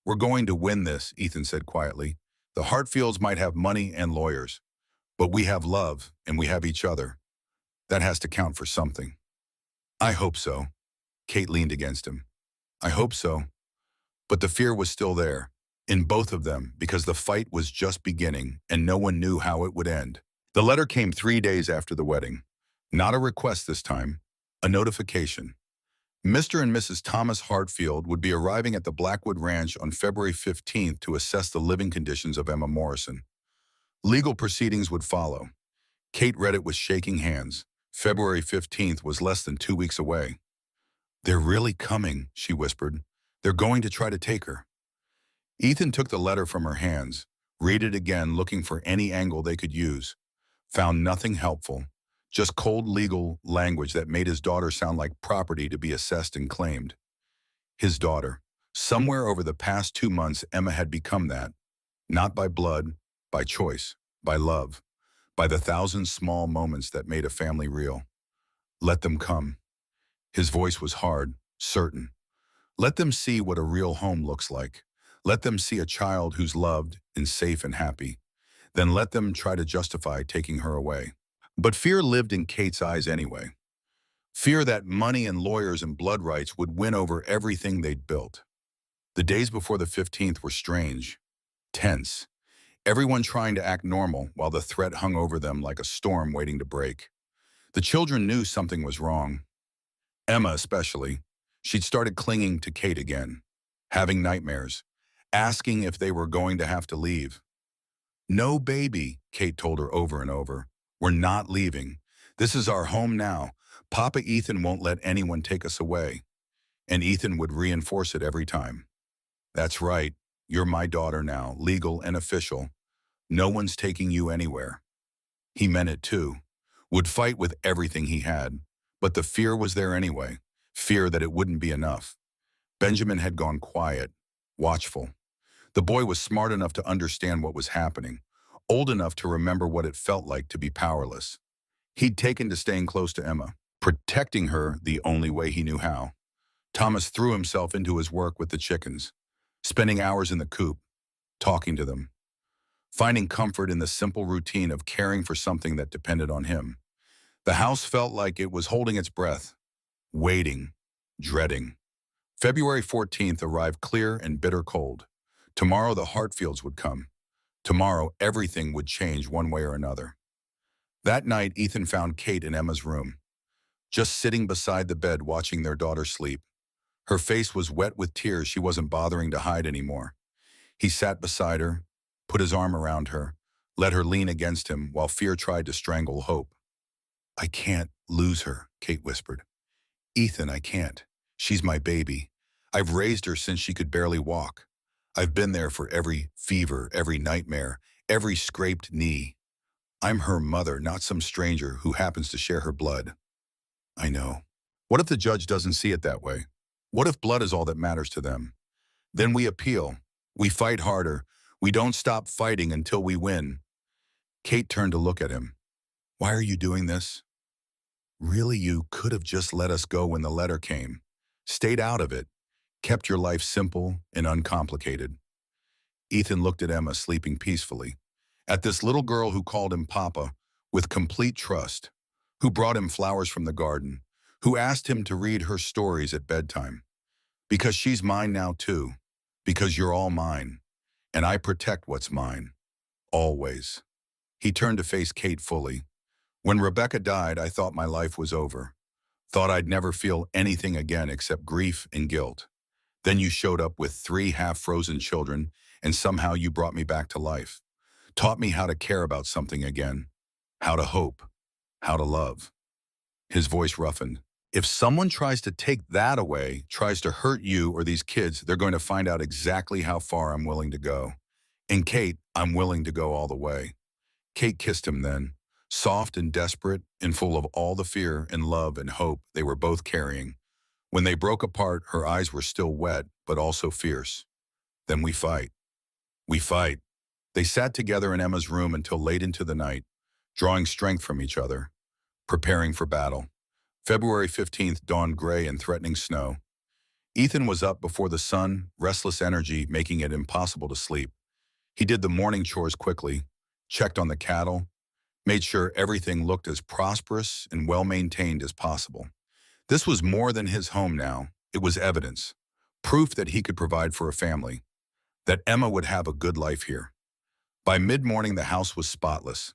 We're going to win this, Ethan said quietly. The Hartfields might have money and lawyers, but we have love and we have each other. That has to count for something. I hope so. Kate leaned against him. I hope so. But the fear was still there, in both of them, because the fight was just beginning and no one knew how it would end. The letter came 3 days after the wedding. Not a request this time, a notification. Mr. and Mrs. Thomas Hartfield would be arriving at the Blackwood Ranch on February 15th to assess the living conditions of Emma Morrison. Legal proceedings would follow. Kate read it with shaking hands. February 15th was less than 2 weeks away. They're really coming, she whispered. They're going to try to take her. Ethan took the letter from her hands, read it again looking for any angle they could use. Found nothing helpful, just cold legal language that made his daughter sound like property to be assessed and claimed. His daughter. Somewhere over the past 2 months, Emma had become that. Not by blood, by choice, by love, by the 1,000 small moments that made a family real. Let them come. His voice was hard, certain. Let them see what a real home looks like. Let them see a child who's loved and safe and happy. Then let them try to justify taking her away. But fear lived in Kate's eyes anyway. Fear that money and lawyers and blood rights would win over everything they'd built. The days before the 15th were strange, tense. Everyone trying to act normal while the threat hung over them like a storm waiting to break. The children knew something was wrong. Emma especially. She'd started clinging to Kate again, having nightmares, asking if they were going to have to leave. No, baby, Kate told her over and over. We're not leaving. This is our home now. Papa Ethan won't let anyone take us away. And Ethan would reinforce it every time. That's right. You're my daughter now, legal and official. No one's taking you anywhere. He meant it too. Would fight with everything he had. But the fear was there anyway. Fear that it wouldn't be enough. Benjamin had gone quiet, watchful. The boy was smart enough to understand what was happening, old enough to remember what it felt like to be powerless. He'd taken to staying close to Emma, protecting her the only way he knew how. Thomas threw himself into his work with the chickens, spending hours in the coop, talking to them, finding comfort in the simple routine of caring for something that depended on him. The house felt like it was holding its breath, waiting, dreading. February 14th arrived clear and bitter cold. Tomorrow the Hartfields would come. Tomorrow everything would change one way or another. That night Ethan found Kate in Emma's room, just sitting beside the bed watching their daughter sleep. Her face was wet with tears she wasn't bothering to hide anymore. He sat beside her, put his arm around her, let her lean against him while fear tried to strangle hope. I can't lose her, Kate whispered. Ethan, I can't. She's my baby. I've raised her since she could barely walk. I've been there for every fever, every nightmare, every scraped knee. I'm her mother, not some stranger who happens to share her blood. I know. What if the judge doesn't see it that way? What if blood is all that matters to them? Then we appeal. We fight harder. We don't stop fighting until we win. Kate turned to look at him. Why are you doing this? Really, you could have just let us go when the letter came. Stayed out of it. Kept your life simple and uncomplicated. Ethan looked at Emma sleeping peacefully. At this little girl who called him Papa with complete trust, who brought him flowers from the garden, who asked him to read her stories at bedtime. Because she's mine now too. Because you're all mine. And I protect what's mine. Always. He turned to face Kate fully. When Rebecca died, I thought my life was over. Thought I'd never feel anything again except grief and guilt. Then you showed up with 3 half-frozen children, and somehow you brought me back to life. Taught me how to care about something again. How to hope. How to love. His voice roughened. If someone tries to take that away, tries to hurt you or these kids, they're going to find out exactly how far I'm willing to go. And Kate, I'm willing to go all the way. Kate kissed him then, soft and desperate and full of all the fear and love and hope they were both carrying. When they broke apart, her eyes were still wet, but also fierce. Then we fight. We fight. They sat together in Emma's room until late into the night, drawing strength from each other, preparing for battle. February 15th dawned gray and threatening snow. Ethan was up before the sun, restless energy making it impossible to sleep. He did the morning chores quickly, checked on the cattle, made sure everything looked as prosperous and well-maintained as possible. This was more than his home now. It was evidence, proof that he could provide for a family, that Emma would have a good life here. By mid-morning, the house was spotless.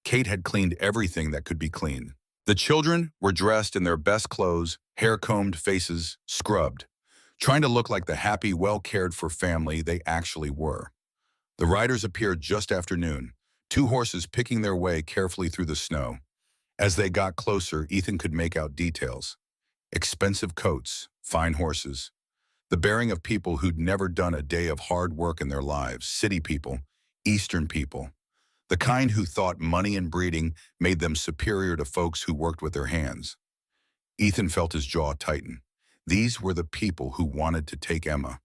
Kate had cleaned everything that could be cleaned. The children were dressed in their best clothes, hair-combed, faces scrubbed, trying to look like the happy, well-cared-for family they actually were. The riders appeared just after noon, 2 horses picking their way carefully through the snow. As they got closer, Ethan could make out details. Expensive coats, fine horses. The bearing of people who'd never done a day of hard work in their lives, city people, Eastern people. The kind who thought money and breeding made them superior to folks who worked with their hands. Ethan felt his jaw tighten. These were the people who wanted to take Emma,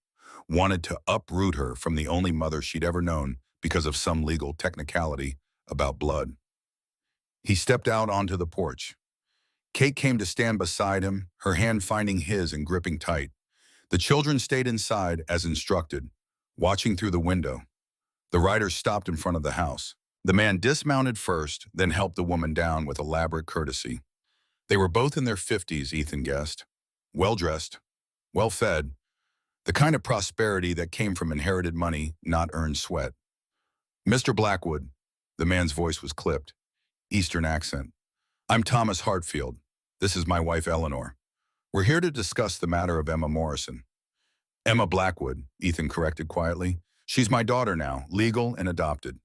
wanted to uproot her from the only mother she'd ever known because of some legal technicality about blood. He stepped out onto the porch. Kate came to stand beside him, her hand finding his and gripping tight. The children stayed inside as instructed, watching through the window. The riders stopped in front of the house. The man dismounted first, then helped the woman down with elaborate courtesy. They were both in their 50s, Ethan guessed. Well-dressed, well-fed, the kind of prosperity that came from inherited money, not earned sweat. Mr. Blackwood, the man's voice was clipped, Eastern accent. I'm Thomas Hartfield. This is my wife, Eleanor. We're here to discuss the matter of Emma Morrison. Emma Blackwood, Ethan corrected quietly. She's my daughter now, legal and adopted.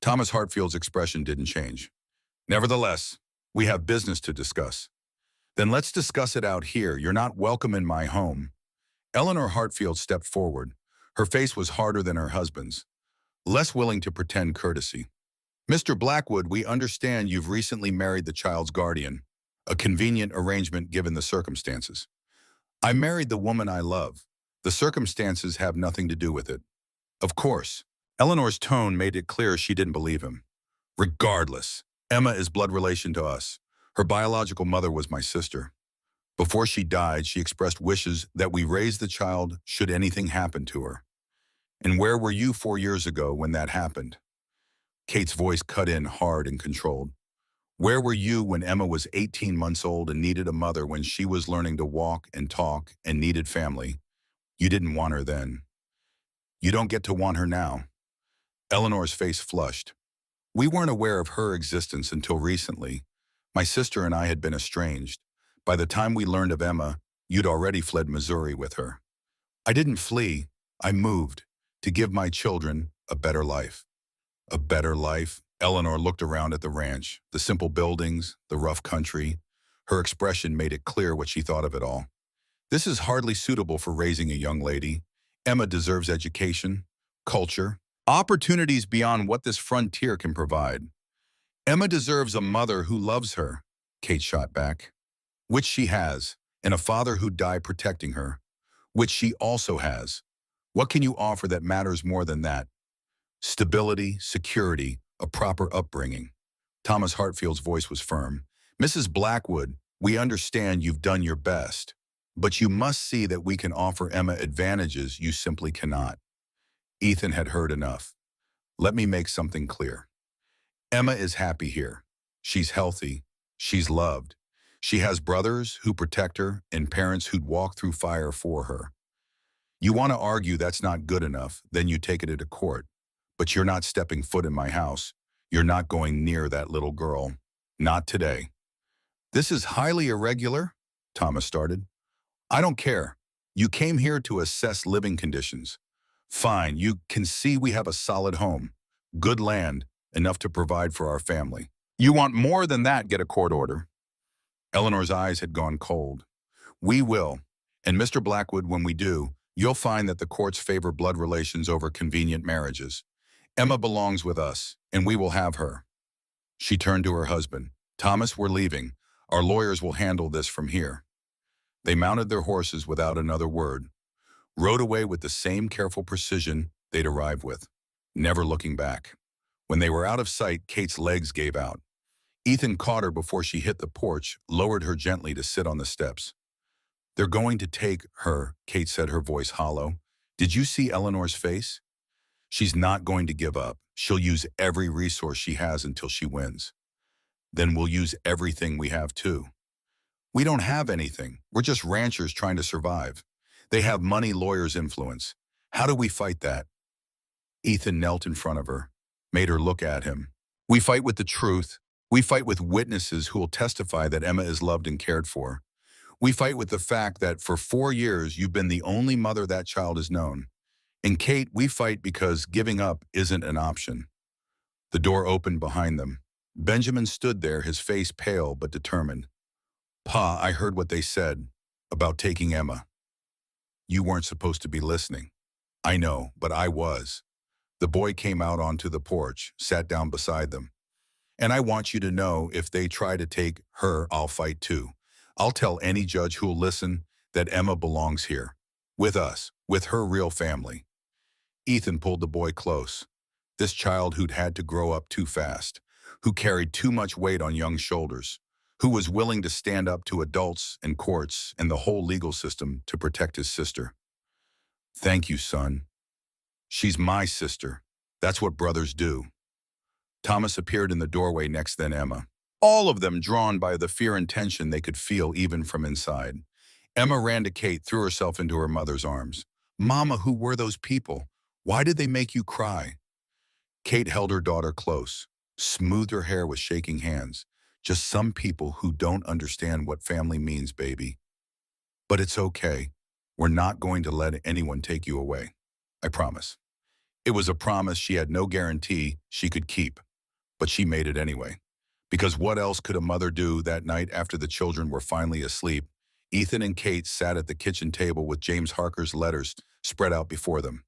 Thomas Hartfield's expression didn't change. Nevertheless, we have business to discuss. Then let's discuss it out here. You're not welcome in my home. Eleanor Hartfield stepped forward. Her face was harder than her husband's, less willing to pretend courtesy. Mr. Blackwood, we understand you've recently married the child's guardian, a convenient arrangement given the circumstances. I married the woman I love. The circumstances have nothing to do with it. Of course. Eleanor's tone made it clear she didn't believe him. Regardless, Emma is blood relation to us. Her biological mother was my sister. Before she died, she expressed wishes that we raise the child should anything happen to her. And where were you 4 years ago when that happened? Kate's voice cut in hard and controlled. Where were you when Emma was 18 months old and needed a mother when she was learning to walk and talk and needed family? You didn't want her then. You don't get to want her now. Eleanor's face flushed. We weren't aware of her existence until recently. My sister and I had been estranged. By the time we learned of Emma, you'd already fled Missouri with her. I didn't flee. I moved to give my children a better life. A better life? Eleanor looked around at the ranch, the simple buildings, the rough country. Her expression made it clear what she thought of it all. This is hardly suitable for raising a young lady. Emma deserves education, culture, opportunities beyond what this frontier can provide. Emma deserves a mother who loves her, Kate shot back, which she has, and a father who died protecting her, which she also has. What can you offer that matters more than that? Stability, security, a proper upbringing. Thomas Hartfield's voice was firm. Mrs. Blackwood, we understand you've done your best, but you must see that we can offer Emma advantages you simply cannot. Ethan had heard enough. Let me make something clear. Emma is happy here. She's healthy. She's loved. She has brothers who protect her and parents who'd walk through fire for her. You want to argue that's not good enough, then you take it to court. But you're not stepping foot in my house. You're not going near that little girl. Not today. This is highly irregular, Thomas started. I don't care. You came here to assess living conditions. Fine, you can see we have a solid home, good land, enough to provide for our family. You want more than that, get a court order. Eleanor's eyes had gone cold. We will. And Mr. Blackwood, when we do, you'll find that the courts favor blood relations over convenient marriages. Emma belongs with us, and we will have her. She turned to her husband. Thomas, we're leaving. Our lawyers will handle this from here. They mounted their horses without another word, rode away with the same careful precision they'd arrived with, never looking back. When they were out of sight, Kate's legs gave out. Ethan caught her before she hit the porch, lowered her gently to sit on the steps. They're going to take her, Kate said, her voice hollow. Did you see Eleanor's face? She's not going to give up. She'll use every resource she has until she wins. Then we'll use everything we have too. We don't have anything. We're just ranchers trying to survive. They have money, lawyers' influence. How do we fight that? Ethan knelt in front of her, made her look at him. We fight with the truth. We fight with witnesses who will testify that Emma is loved and cared for. We fight with the fact that for 4 years you've been the only mother that child has known. And Kate, we fight because giving up isn't an option. The door opened behind them. Benjamin stood there, his face pale but determined. Pa, I heard what they said about taking Emma. You weren't supposed to be listening. I know, but I was. The boy came out onto the porch, sat down beside them. And I want you to know if they try to take her, I'll fight too. I'll tell any judge who'll listen that Emma belongs here, with us, with her real family. Ethan pulled the boy close. This child who'd had to grow up too fast, who carried too much weight on young shoulders, who was willing to stand up to adults and courts and the whole legal system to protect his sister. Thank you, son. She's my sister. That's what brothers do. Thomas appeared in the doorway next, then Emma. All of them drawn by the fear and tension they could feel even from inside. Emma ran to Kate, threw herself into her mother's arms. Mama, who were those people? Why did they make you cry? Kate held her daughter close, smoothed her hair with shaking hands. Just some people who don't understand what family means, baby. But it's okay. We're not going to let anyone take you away. I promise. It was a promise she had no guarantee she could keep, but she made it anyway. Because what else could a mother do that night after the children were finally asleep? Ethan and Kate sat at the kitchen table with James Harker's letters spread out before them,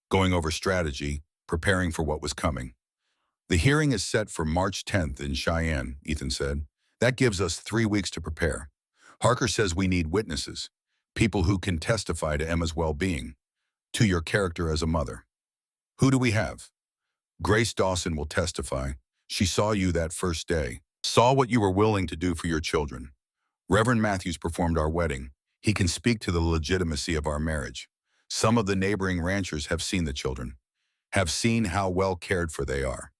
going over strategy, preparing for what was coming. The hearing is set for March 10th in Cheyenne, Ethan said. That gives us 3 weeks to prepare. Harker says we need witnesses, people who can testify to Emma's well-being, to your character as a mother. Who do we have? Grace Dawson will testify. She saw you that first day, saw what you were willing to do for your children. Reverend Matthews performed our wedding. He can speak to the legitimacy of our marriage. Some of the neighboring ranchers have seen the children, have seen how well cared for they are.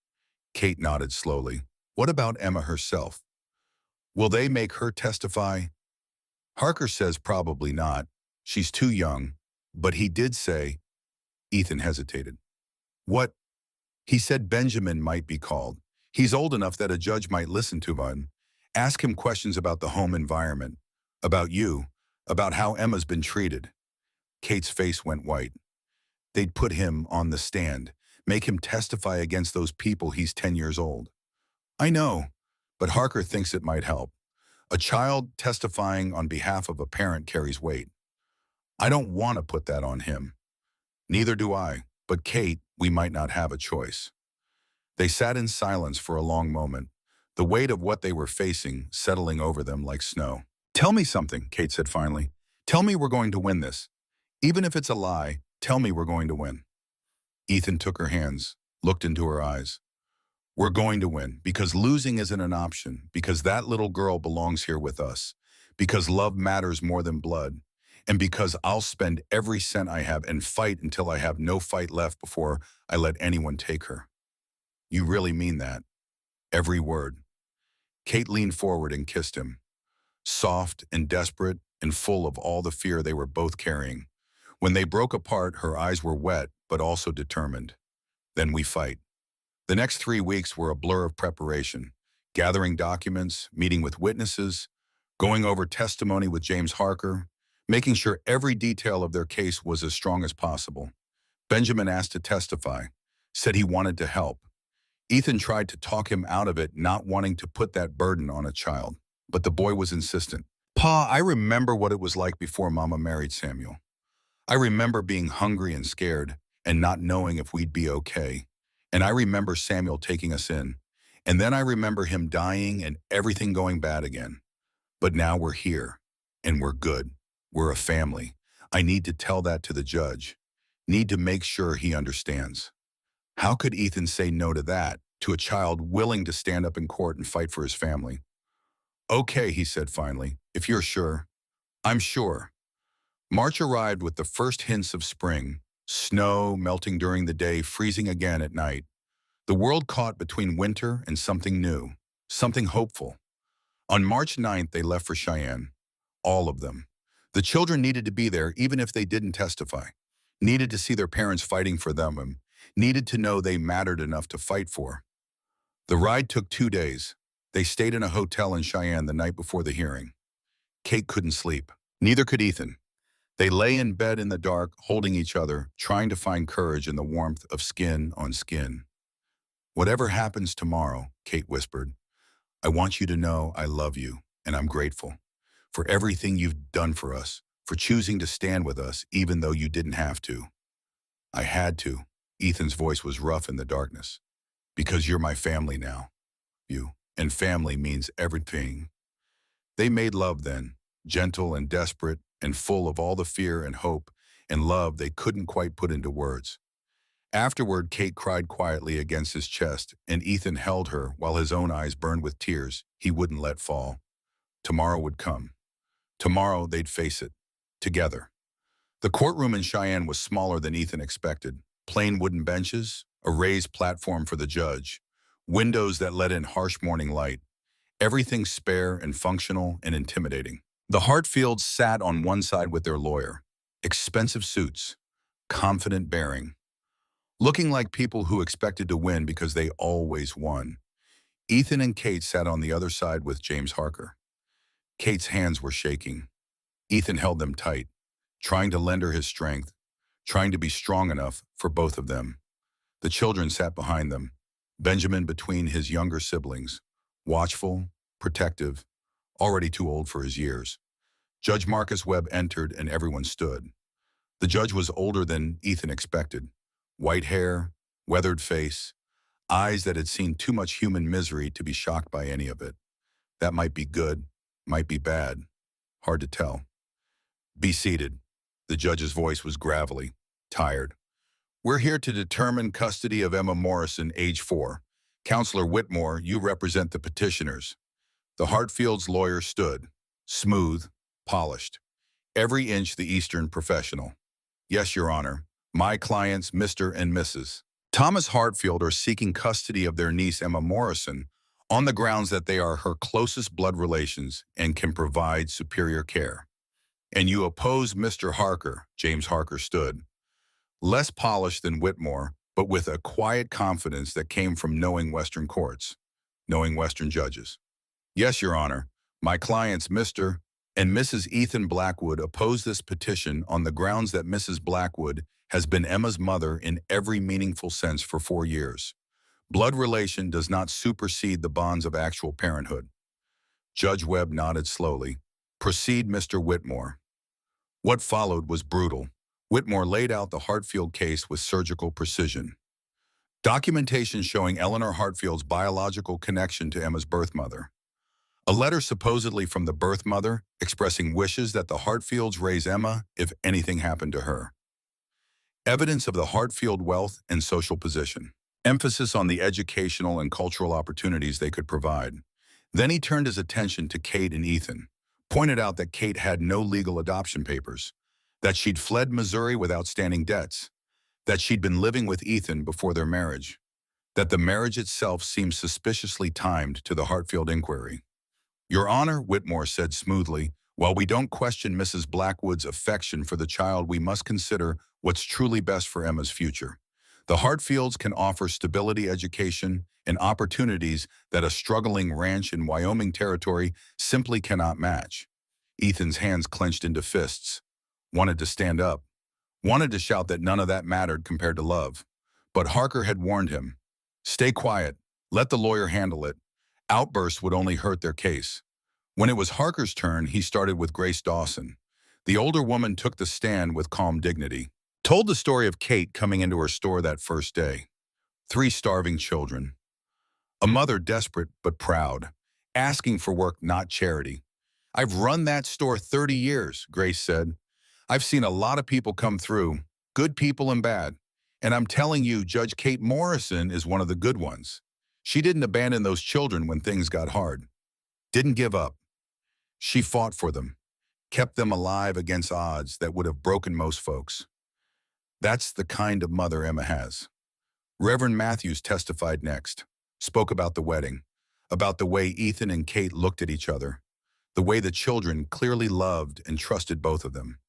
Kate nodded slowly. What about Emma herself? Will they make her testify? Harker says probably not. She's too young. But he did say, Ethan hesitated. What? He said Benjamin might be called. He's old enough that a judge might listen to him, ask him questions about the home environment, about you, about how Emma's been treated. Kate's face went white. They'd put him on the stand, Make him testify against those people he's 10 years old. I know, but Harker thinks it might help. A child testifying on behalf of a parent carries weight. I don't want to put that on him. Neither do I, but Kate, we might not have a choice. They sat in silence for a long moment, the weight of what they were facing settling over them like snow. Tell me something, Kate said finally. Tell me we're going to win this. Even if it's a lie, tell me we're going to win. Ethan took her hands, looked into her eyes. We're going to win, because losing isn't an option, because that little girl belongs here with us, because love matters more than blood, and because I'll spend every cent I have and fight until I have no fight left before I let anyone take her. You really mean that? Every word. Kate leaned forward and kissed him, soft and desperate and full of all the fear they were both carrying. When they broke apart, her eyes were wet but also determined. Then we fight. The next 3 weeks were a blur of preparation, gathering documents, meeting with witnesses, going over testimony with James Harker, making sure every detail of their case was as strong as possible. Benjamin asked to testify, said he wanted to help. Ethan tried to talk him out of it, not wanting to put that burden on a child. But the boy was insistent. Pa, I remember what it was like before Mama married Samuel. I remember being hungry and scared and not knowing if we'd be okay. And I remember Samuel taking us in. And then I remember him dying and everything going bad again. But now we're here, and we're good. We're a family. I need to tell that to the judge. Need to make sure he understands. How could Ethan say no to that, to a child willing to stand up in court and fight for his family? Okay, he said finally, if you're sure. I'm sure. March arrived with the first hints of spring, snow melting during the day, freezing again at night. The world caught between winter and something new, something hopeful. On March 9th, they left for Cheyenne. All of them. The children needed to be there even if they didn't testify. Needed to see their parents fighting for them and needed to know they mattered enough to fight for. The ride took 2 days. They stayed in a hotel in Cheyenne the night before the hearing. Kate couldn't sleep. Neither could Ethan. They lay in bed in the dark, holding each other, trying to find courage in the warmth of skin on skin. Whatever happens tomorrow, Kate whispered, I want you to know I love you, and I'm grateful for everything you've done for us, for choosing to stand with us even though you didn't have to. I had to. Ethan's voice was rough in the darkness. Because you're my family now. You. And family means everything. They made love then, gentle and desperate and full of all the fear and hope and love they couldn't quite put into words. Afterward, Kate cried quietly against his chest, and Ethan held her while his own eyes burned with tears he wouldn't let fall. Tomorrow would come. Tomorrow they'd face it. Together. The courtroom in Cheyenne was smaller than Ethan expected. Plain wooden benches, a raised platform for the judge, windows that let in harsh morning light, everything spare and functional and intimidating. The Hartfields sat on one side with their lawyer, expensive suits, confident bearing, looking like people who expected to win because they always won. Ethan and Kate sat on the other side with James Harker. Kate's hands were shaking. Ethan held them tight, trying to lend her his strength, trying to be strong enough for both of them. The children sat behind them, Benjamin between his younger siblings, watchful, protective, already too old for his years. Judge Marcus Webb entered and everyone stood. The judge was older than Ethan expected. White hair, weathered face, eyes that had seen too much human misery to be shocked by any of it. That might be good, might be bad. Hard to tell. Be seated. The judge's voice was gravelly, tired. We're here to determine custody of Emma Morrison, age 4. Counselor Whitmore, you represent the petitioners. The Hartfield's lawyer stood, smooth, polished, every inch the Eastern professional. Yes, Your Honor. My clients, Mr. and Mrs. Thomas Hartfield, are seeking custody of their niece Emma Morrison on the grounds that they are her closest blood relations and can provide superior care. And you oppose Mr. Harker, James Harker stood, less polished than Whitmore, but with a quiet confidence that came from knowing Western courts, knowing Western judges. Yes, Your Honor, my clients, Mr. and Mrs. Ethan Blackwood, oppose this petition on the grounds that Mrs. Blackwood has been Emma's mother in every meaningful sense for 4 years. Blood relation does not supersede the bonds of actual parenthood. Judge Webb nodded slowly. Proceed, Mr. Whitmore. What followed was brutal. Whitmore laid out the Hartfield case with surgical precision. Documentation showing Eleanor Hartfield's biological connection to Emma's birth mother. A letter supposedly from the birth mother expressing wishes that the Hartfields raise Emma if anything happened to her. Evidence of the Hartfield wealth and social position. Emphasis on the educational and cultural opportunities they could provide. Then he turned his attention to Kate and Ethan, pointed out that Kate had no legal adoption papers, that she'd fled Missouri with outstanding debts, that she'd been living with Ethan before their marriage, that the marriage itself seemed suspiciously timed to the Hartfield inquiry. Your Honor, Whitmore said smoothly, while we don't question Mrs. Blackwood's affection for the child, we must consider what's truly best for Emma's future. The Hartfields can offer stability, education, and opportunities that a struggling ranch in Wyoming territory simply cannot match. Ethan's hands clenched into fists. Wanted to stand up. Wanted to shout that none of that mattered compared to love. But Harker had warned him. Stay quiet. Let the lawyer handle it. Outbursts would only hurt their case. When it was Harker's turn, he started with Grace Dawson. The older woman took the stand with calm dignity. Told the story of Kate coming into her store that first day. 3 starving children. A mother desperate but proud, asking for work, not charity. I've run that store 30 years, Grace said. I've seen a lot of people come through, good people and bad. And I'm telling you, Judge Kate Morrison is one of the good ones. She didn't abandon those children when things got hard. Didn't give up. She fought for them, kept them alive against odds that would have broken most folks. That's the kind of mother Emma has. Reverend Matthews testified next, spoke about the wedding, about the way Ethan and Kate looked at each other, the way the children clearly loved and trusted both of them.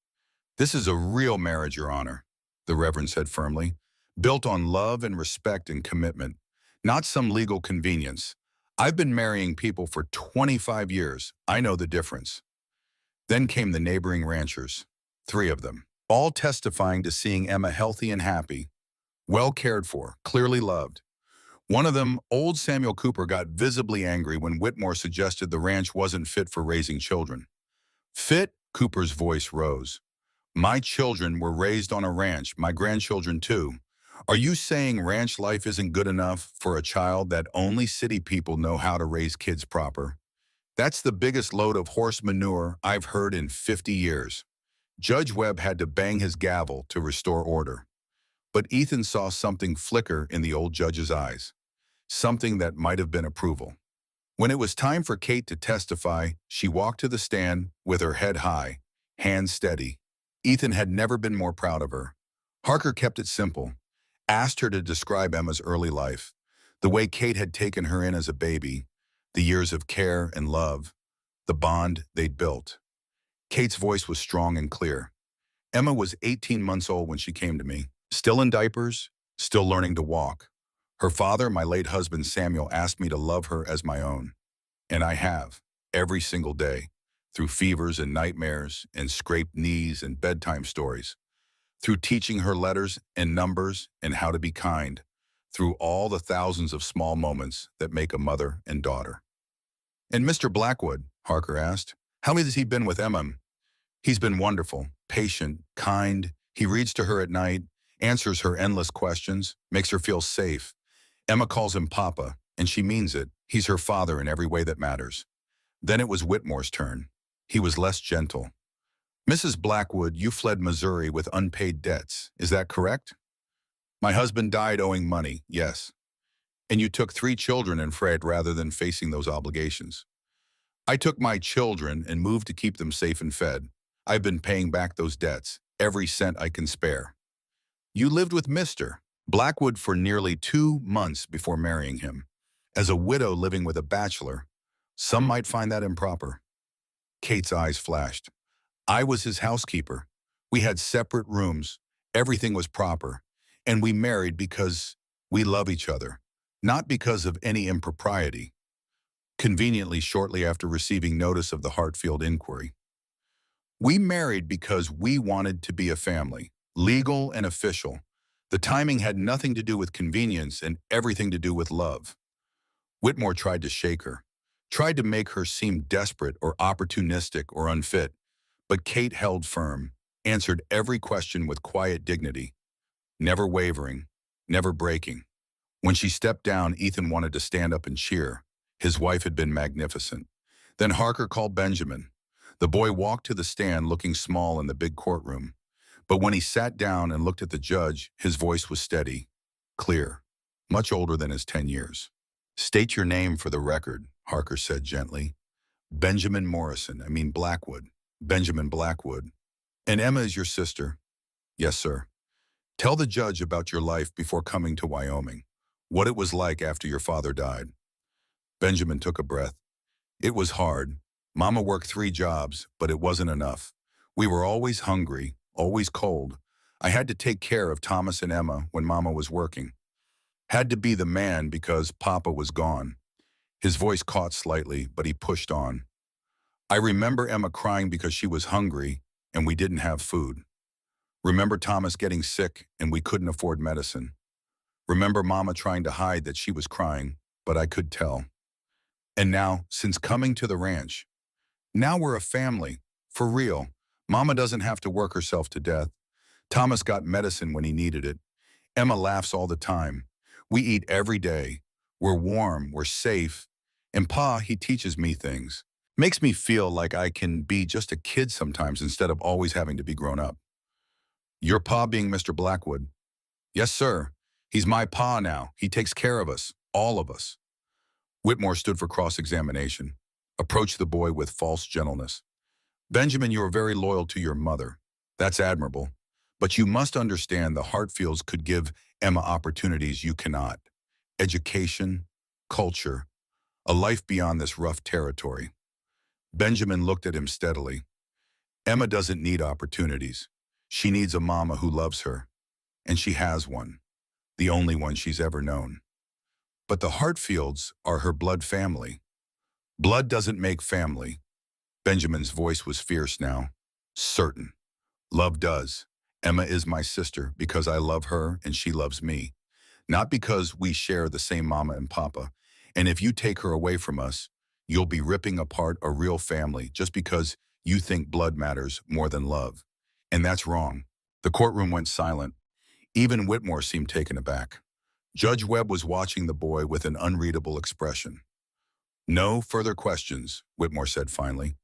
This is a real marriage, Your Honor, the Reverend said firmly, built on love and respect and commitment, not some legal convenience. I've been marrying people for 25 years. I know the difference. Then came the neighboring ranchers, 3 of them, all testifying to seeing Emma healthy and happy, well cared for, clearly loved. One of them, old Samuel Cooper, got visibly angry when Whitmore suggested the ranch wasn't fit for raising children. Fit? Cooper's voice rose. My children were raised on a ranch, my grandchildren too. Are you saying ranch life isn't good enough for a child that only city people know how to raise kids proper? That's the biggest load of horse manure I've heard in 50 years. Judge Webb had to bang his gavel to restore order. But Ethan saw something flicker in the old judge's eyes, something that might have been approval. When it was time for Kate to testify, she walked to the stand with her head high, hands steady. Ethan had never been more proud of her. Harker kept it simple, asked her to describe Emma's early life, the way Kate had taken her in as a baby, the years of care and love, the bond they'd built. Kate's voice was strong and clear. Emma was 18 months old when she came to me, still in diapers, still learning to walk. Her father, my late husband Samuel, asked me to love her as my own. And I have, every single day, through fevers and nightmares and scraped knees and bedtime stories, through teaching her letters and numbers and how to be kind, through all the thousands of small moments that make a mother and daughter. And Mr. Blackwood, Harker asked, how has he been with Emma? He's been wonderful, patient, kind. He reads to her at night, answers her endless questions, makes her feel safe. Emma calls him Papa, and she means it. He's her father in every way that matters. Then it was Whitmore's turn. He was less gentle. Mrs. Blackwood, you fled Missouri with unpaid debts. Is that correct? My husband died owing money, yes. And you took 3 children and fled rather than facing those obligations. I took my children and moved to keep them safe and fed. I've been paying back those debts, every cent I can spare. You lived with Mr. Blackwood for nearly 2 months before marrying him. As a widow living with a bachelor, some might find that improper. Kate's eyes flashed. I was his housekeeper. We had separate rooms. Everything was proper. And we married because we love each other, not because of any impropriety. Conveniently, shortly after receiving notice of the Hartfield inquiry. We married because we wanted to be a family, legal and official. The timing had nothing to do with convenience and everything to do with love. Whitmore tried to shake her, tried to make her seem desperate or opportunistic or unfit, but Kate held firm, answered every question with quiet dignity, never wavering, never breaking. When she stepped down, Ethan wanted to stand up and cheer. His wife had been magnificent. Then Harker called Benjamin. The boy walked to the stand looking small in the big courtroom. But when he sat down and looked at the judge, his voice was steady, clear, much older than his 10 years. State your name for the record, Harker said gently. Benjamin Morrison, I mean Blackwood. Benjamin Blackwood. And Emma is your sister? Yes, sir. Tell the judge about your life before coming to Wyoming, what it was like after your father died. Benjamin took a breath. It was hard. Mama worked 3 jobs, but it wasn't enough. We were always hungry, always cold. I had to take care of Thomas and Emma when Mama was working. Had to be the man because Papa was gone. His voice caught slightly, but he pushed on. I remember Emma crying because she was hungry and we didn't have food. Remember Thomas getting sick and we couldn't afford medicine. Remember Mama trying to hide that she was crying, but I could tell. And now, since coming to the ranch, now we're a family, for real. Mama doesn't have to work herself to death. Thomas got medicine when he needed it. Emma laughs all the time. We eat every day. We're warm, we're safe. And Pa, he teaches me things. Makes me feel like I can be just a kid sometimes instead of always having to be grown up. Your Pa being Mr. Blackwood? Yes, sir. He's my Pa now. He takes care of us, all of us. Whitmore stood for cross-examination, approached the boy with false gentleness. Benjamin, you are very loyal to your mother. That's admirable. But you must understand the Hartfields could give Emma opportunities you cannot. Education, culture, a life beyond this rough territory. Benjamin looked at him steadily. Emma doesn't need opportunities. She needs a mama who loves her. And she has one, the only one she's ever known. But the Hartfields are her blood family. Blood doesn't make family. Benjamin's voice was fierce now. Certain. Love does. Emma is my sister because I love her and she loves me. Not because we share the same mama and papa. And if you take her away from us, you'll be ripping apart a real family just because you think blood matters more than love. And that's wrong. The courtroom went silent. Even Whitmore seemed taken aback. Judge Webb was watching the boy with an unreadable expression. No further questions, Whitmore said finally.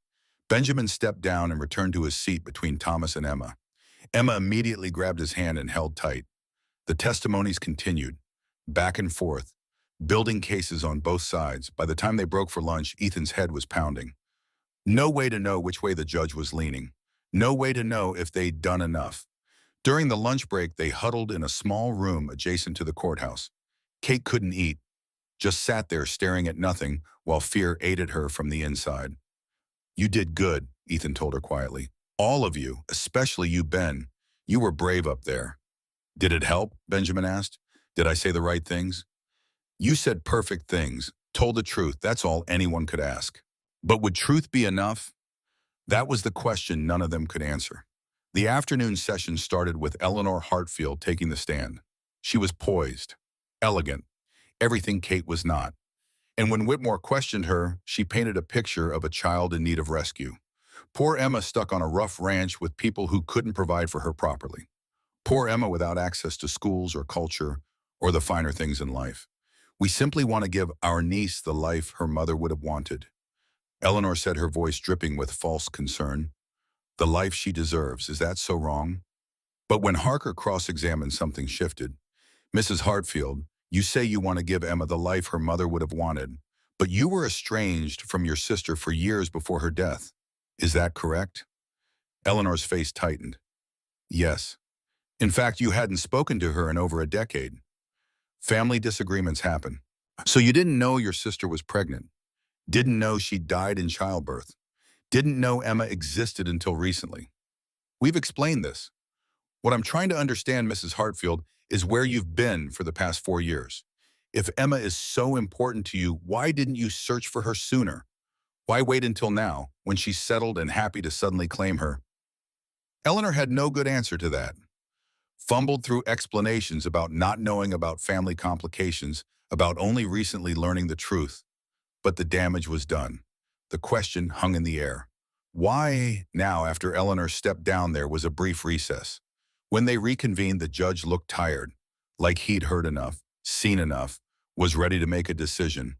Benjamin stepped down and returned to his seat between Thomas and Emma. Emma immediately grabbed his hand and held tight. The testimonies continued, back and forth, building cases on both sides. By the time they broke for lunch, Ethan's head was pounding. No way to know which way the judge was leaning. No way to know if they'd done enough. During the lunch break, they huddled in a small room adjacent to the courthouse. Kate couldn't eat, just sat there staring at nothing while fear ate at her from the inside. You did good, Ethan told her quietly. All of you, especially you, Ben. You were brave up there. Did it help? Benjamin asked. Did I say the right things? You said perfect things, told the truth. That's all anyone could ask. But would truth be enough? That was the question none of them could answer. The afternoon session started with Eleanor Hartfield taking the stand. She was poised, elegant, everything Kate was not. And when Whitmore questioned her, she painted a picture of a child in need of rescue. Poor Emma stuck on a rough ranch with people who couldn't provide for her properly. Poor Emma without access to schools or culture or the finer things in life. We simply want to give our niece the life her mother would have wanted. Eleanor said, her voice dripping with false concern. The life she deserves, is that so wrong? But when Harker cross-examined, something shifted. Mrs. Hartfield, you say you want to give Emma the life her mother would have wanted, but you were estranged from your sister for years before her death. Is that correct? Eleanor's face tightened. Yes. In fact, you hadn't spoken to her in over a decade. Family disagreements happen. So you didn't know your sister was pregnant. Didn't know she died in childbirth. Didn't know Emma existed until recently. We've explained this. What I'm trying to understand, Mrs. Hartfield, is where you've been for the past 4 years. If Emma is so important to you, why didn't you search for her sooner? Why wait until now, when she's settled and happy to suddenly claim her? Eleanor had no good answer to that. fumbled through explanations about not knowing about family complications, about only recently learning the truth. But the damage was done. The question hung in the air. Why now, after Eleanor stepped down, there was a brief recess. When they reconvened, the judge looked tired, like he'd heard enough, seen enough, was ready to make a decision.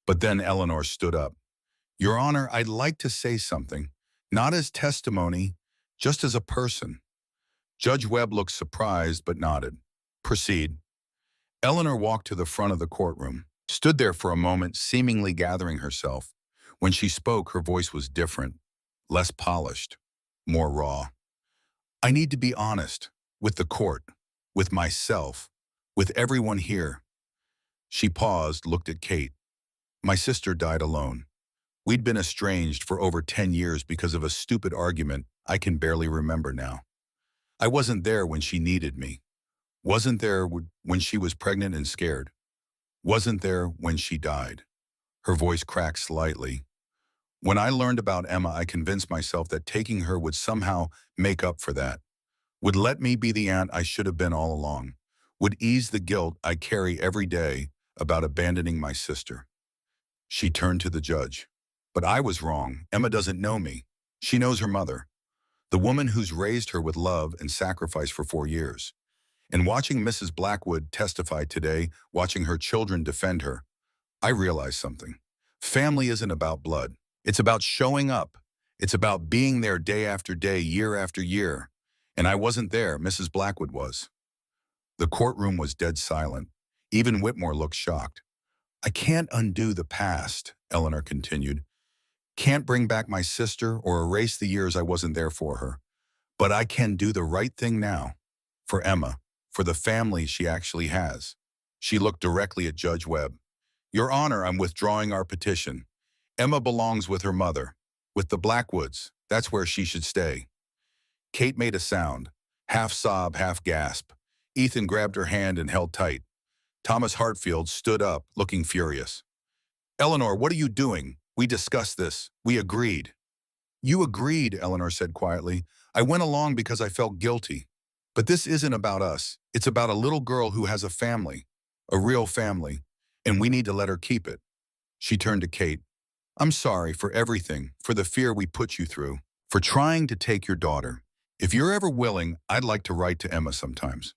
But then Eleanor stood up. Your Honor, I'd like to say something, not as testimony, just as a person. Judge Webb looked surprised but nodded. Proceed. Eleanor walked to the front of the courtroom, stood there for a moment, seemingly gathering herself. When she spoke, her voice was different, less polished, more raw. I need to be honest with the court, with myself, with everyone here. She paused, looked at Kate. My sister died alone. We'd been estranged for over 10 years because of a stupid argument I can barely remember now. I wasn't there when she needed me. Wasn't there when she was pregnant and scared. Wasn't there when she died. Her voice cracked slightly. When I learned about Emma, I convinced myself that taking her would somehow make up for that, would let me be the aunt I should have been all along, would ease the guilt I carry every day about abandoning my sister. She turned to the judge. But I was wrong. Emma doesn't know me. She knows her mother, the woman who's raised her with love and sacrifice for 4 years. And watching Mrs. Blackwood testify today, watching her children defend her, I realized something. Family isn't about blood. It's about showing up. It's about being there day after day, year after year. And I wasn't there, Mrs. Blackwood was. The courtroom was dead silent. Even Whitmore looked shocked. I can't undo the past, Eleanor continued. Can't bring back my sister or erase the years I wasn't there for her. But I can do the right thing now. For Emma, for the family she actually has. She looked directly at Judge Webb. Your Honor, I'm withdrawing our petition. Emma belongs with her mother, with the Blackwoods. That's where she should stay. Kate made a sound, half sob, half gasp. Ethan grabbed her hand and held tight. Thomas Hartfield stood up, looking furious. Eleanor, what are you doing? We discussed this. We agreed. You agreed, Eleanor said quietly. I went along because I felt guilty. But this isn't about us. It's about a little girl who has a family, a real family, and we need to let her keep it. She turned to Kate. I'm sorry for everything, for the fear we put you through, for trying to take your daughter. If you're ever willing, I'd like to write to Emma sometimes.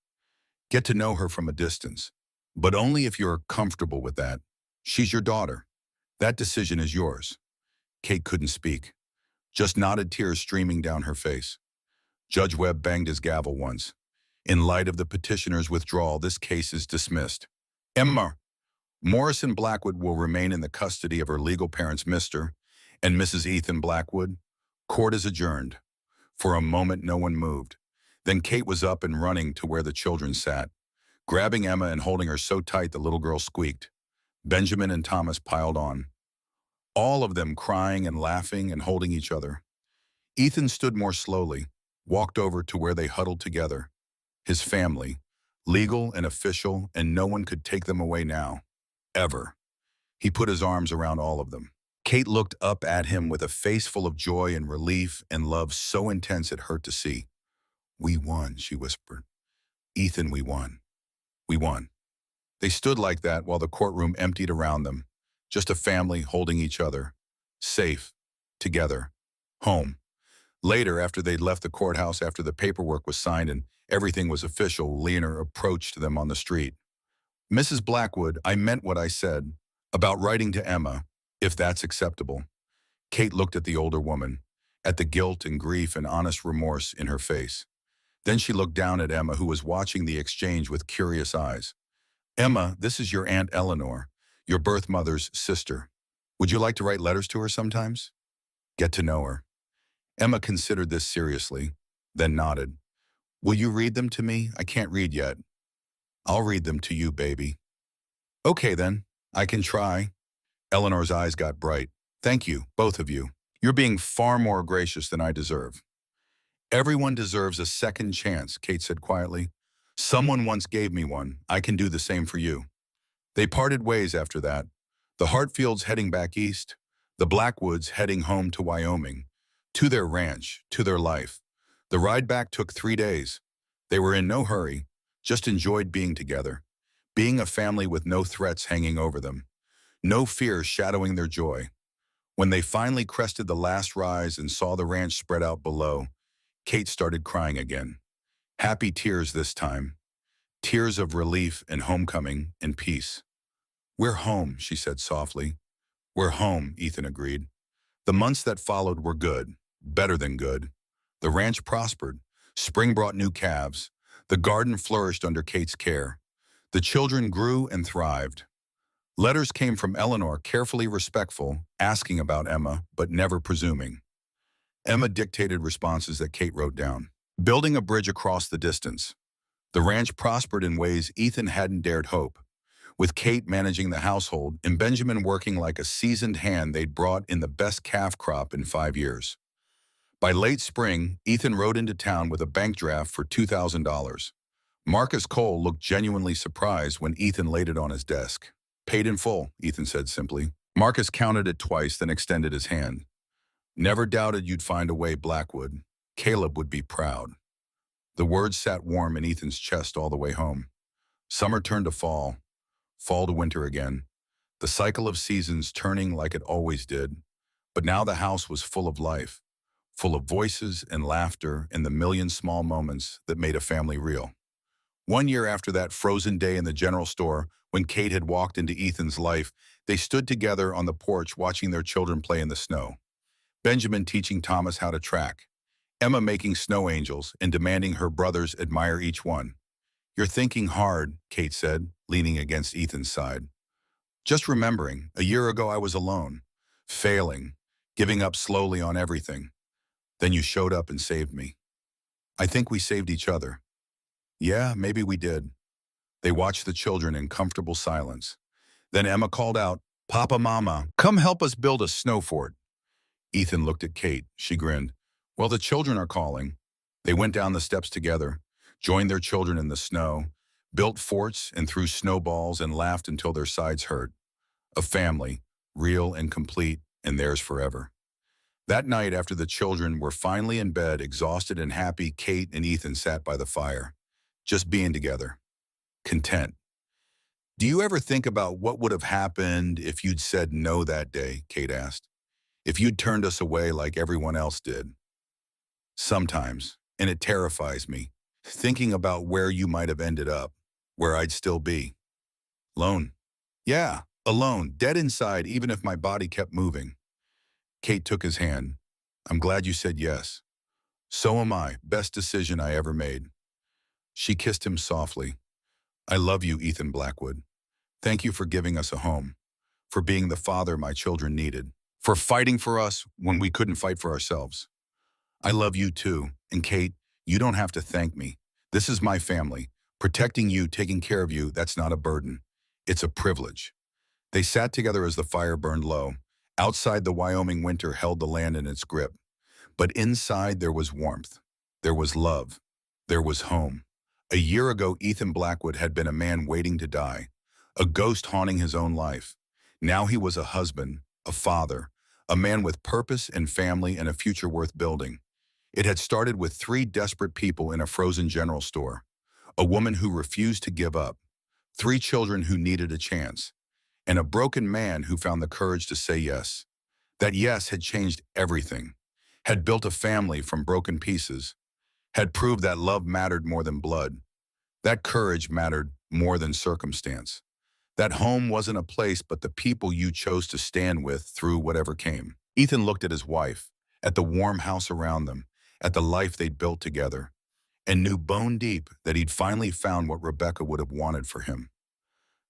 Get to know her from a distance, but only if you're comfortable with that. She's your daughter. That decision is yours. Kate couldn't speak, just nodded, tears streaming down her face. Judge Webb banged his gavel once. In light of the petitioner's withdrawal, this case is dismissed. Emma Morrison Blackwood will remain in the custody of her legal parents, Mr. and Mrs. Ethan Blackwood. Court is adjourned. For a moment, no one moved. Then Kate was up and running to where the children sat, grabbing Emma and holding her so tight the little girl squeaked. Benjamin and Thomas piled on, all of them crying and laughing and holding each other. Ethan stood more slowly, walked over to where they huddled together. His family, legal and official, and no one could take them away now. Ever. He put his arms around all of them. Kate looked up at him with a face full of joy and relief and love so intense it hurt to see. We won, she whispered. Ethan, we won. We won. They stood like that while the courtroom emptied around them. Just a family holding each other. Safe. Together. Home. Later, after they'd left the courthouse, after the paperwork was signed and everything was official, Leonor approached them on the street. Mrs. Blackwood, I meant what I said about writing to Emma, if that's acceptable. Kate looked at the older woman, at the guilt and grief and honest remorse in her face. Then she looked down at Emma, who was watching the exchange with curious eyes. Emma, this is your Aunt Eleanor, your birth mother's sister. Would you like to write letters to her sometimes? Get to know her. Emma considered this seriously, then nodded. Will you read them to me? I can't read yet. I'll read them to you, baby. Okay then, I can try. Eleanor's eyes got bright. Thank you, both of you. You're being far more gracious than I deserve. Everyone deserves a second chance, Kate said quietly. Someone once gave me one. I can do the same for you. They parted ways after that. The Hartfields heading back east, the Blackwoods heading home to Wyoming, to their ranch, to their life. The ride back took 3 days. They were in no hurry, just enjoyed being together, being a family with no threats hanging over them, no fears shadowing their joy. When they finally crested the last rise and saw the ranch spread out below, Kate started crying again. Happy tears this time, tears of relief and homecoming and peace. "We're home," she said softly. "We're home," Ethan agreed. The months that followed were good, better than good. The ranch prospered. Spring brought new calves. The garden flourished under Kate's care. The children grew and thrived. Letters came from Eleanor, carefully respectful, asking about Emma, but never presuming. Emma dictated responses that Kate wrote down. Building a bridge across the distance. The ranch prospered in ways Ethan hadn't dared hope, with Kate managing the household and Benjamin working like a seasoned hand they'd brought in the best calf crop in 5 years. By late spring, Ethan rode into town with a bank draft for $2,000. Marcus Cole looked genuinely surprised when Ethan laid it on his desk. "Paid in full," Ethan said simply. Marcus counted it twice, then extended his hand. "Never doubted you'd find a way, Blackwood. Caleb would be proud." The words sat warm in Ethan's chest all the way home. Summer turned to fall, fall to winter again, the cycle of seasons turning like it always did. But now the house was full of life, full of voices and laughter and the million small moments that made a family real. 1 year after that frozen day in the general store, when Kate had walked into Ethan's life, they stood together on the porch watching their children play in the snow. Benjamin teaching Thomas how to track, Emma making snow angels and demanding her brothers admire each one. "You're thinking hard," Kate said, leaning against Ethan's side. "Just remembering, a year ago I was alone, failing, giving up slowly on everything. Then you showed up and saved me. I think we saved each other." "Yeah, maybe we did." They watched the children in comfortable silence. Then Emma called out, "Papa, Mama, come help us build a snow fort." Ethan looked at Kate. She grinned. "Well, the children are calling." They went down the steps together, joined their children in the snow, built forts and threw snowballs and laughed until their sides hurt. A family, real and complete, and theirs forever. That night, after the children were finally in bed, exhausted and happy, Kate and Ethan sat by the fire, just being together, content. "Do you ever think about what would have happened if you'd said no that day?" Kate asked. "If you'd turned us away like everyone else did?" "Sometimes, and it terrifies me, thinking about where you might have ended up, where I'd still be." "Alone." "Yeah, alone, dead inside even if my body kept moving." Kate took his hand. "I'm glad you said yes." "So am I. Best decision I ever made." She kissed him softly. "I love you, Ethan Blackwood. Thank you for giving us a home, for being the father my children needed, for fighting for us when we couldn't fight for ourselves. I love you too, and Kate, you don't have to thank me. This is my family. Protecting you, taking care of you, that's not a burden. It's a privilege." They sat together as the fire burned low. Outside, the Wyoming winter held the land in its grip. But inside, there was warmth. There was love. There was home. A year ago, Ethan Blackwood had been a man waiting to die, a ghost haunting his own life. Now he was a husband, a father, a man with purpose and family and a future worth building. It had started with 3 desperate people in a frozen general store, a woman who refused to give up, 3 children who needed a chance, and a broken man who found the courage to say yes. That yes had changed everything, had built a family from broken pieces, had proved that love mattered more than blood. That courage mattered more than circumstance. That home wasn't a place but the people you chose to stand with through whatever came. Ethan looked at his wife, at the warm house around them, at the life they'd built together, and knew bone deep that he'd finally found what Rebecca would have wanted for him.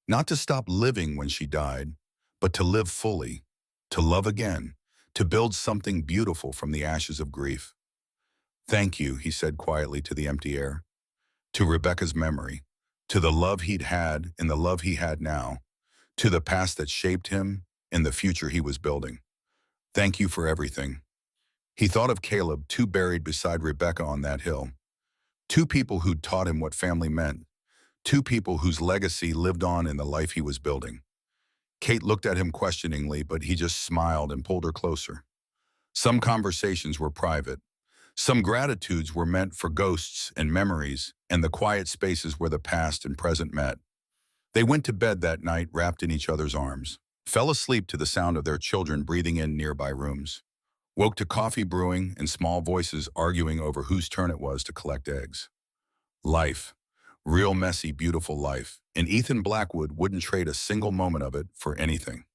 Not to stop living when she died, but to live fully, to love again, to build something beautiful from the ashes of grief. "Thank you," he said quietly to the empty air, to Rebecca's memory, to the love he'd had and the love he had now, to the past that shaped him and the future he was building. "Thank you for everything." He thought of Caleb, 2 buried beside Rebecca on that hill. 2 people who'd taught him what family meant. 2 people whose legacy lived on in the life he was building. Kate looked at him questioningly, but he just smiled and pulled her closer. Some conversations were private. Some gratitudes were meant for ghosts and memories and the quiet spaces where the past and present met. They went to bed that night wrapped in each other's arms, fell asleep to the sound of their children breathing in nearby rooms, woke to coffee brewing and small voices arguing over whose turn it was to collect eggs. Life. Real messy, beautiful life. And Ethan Blackwood wouldn't trade a single moment of it for anything.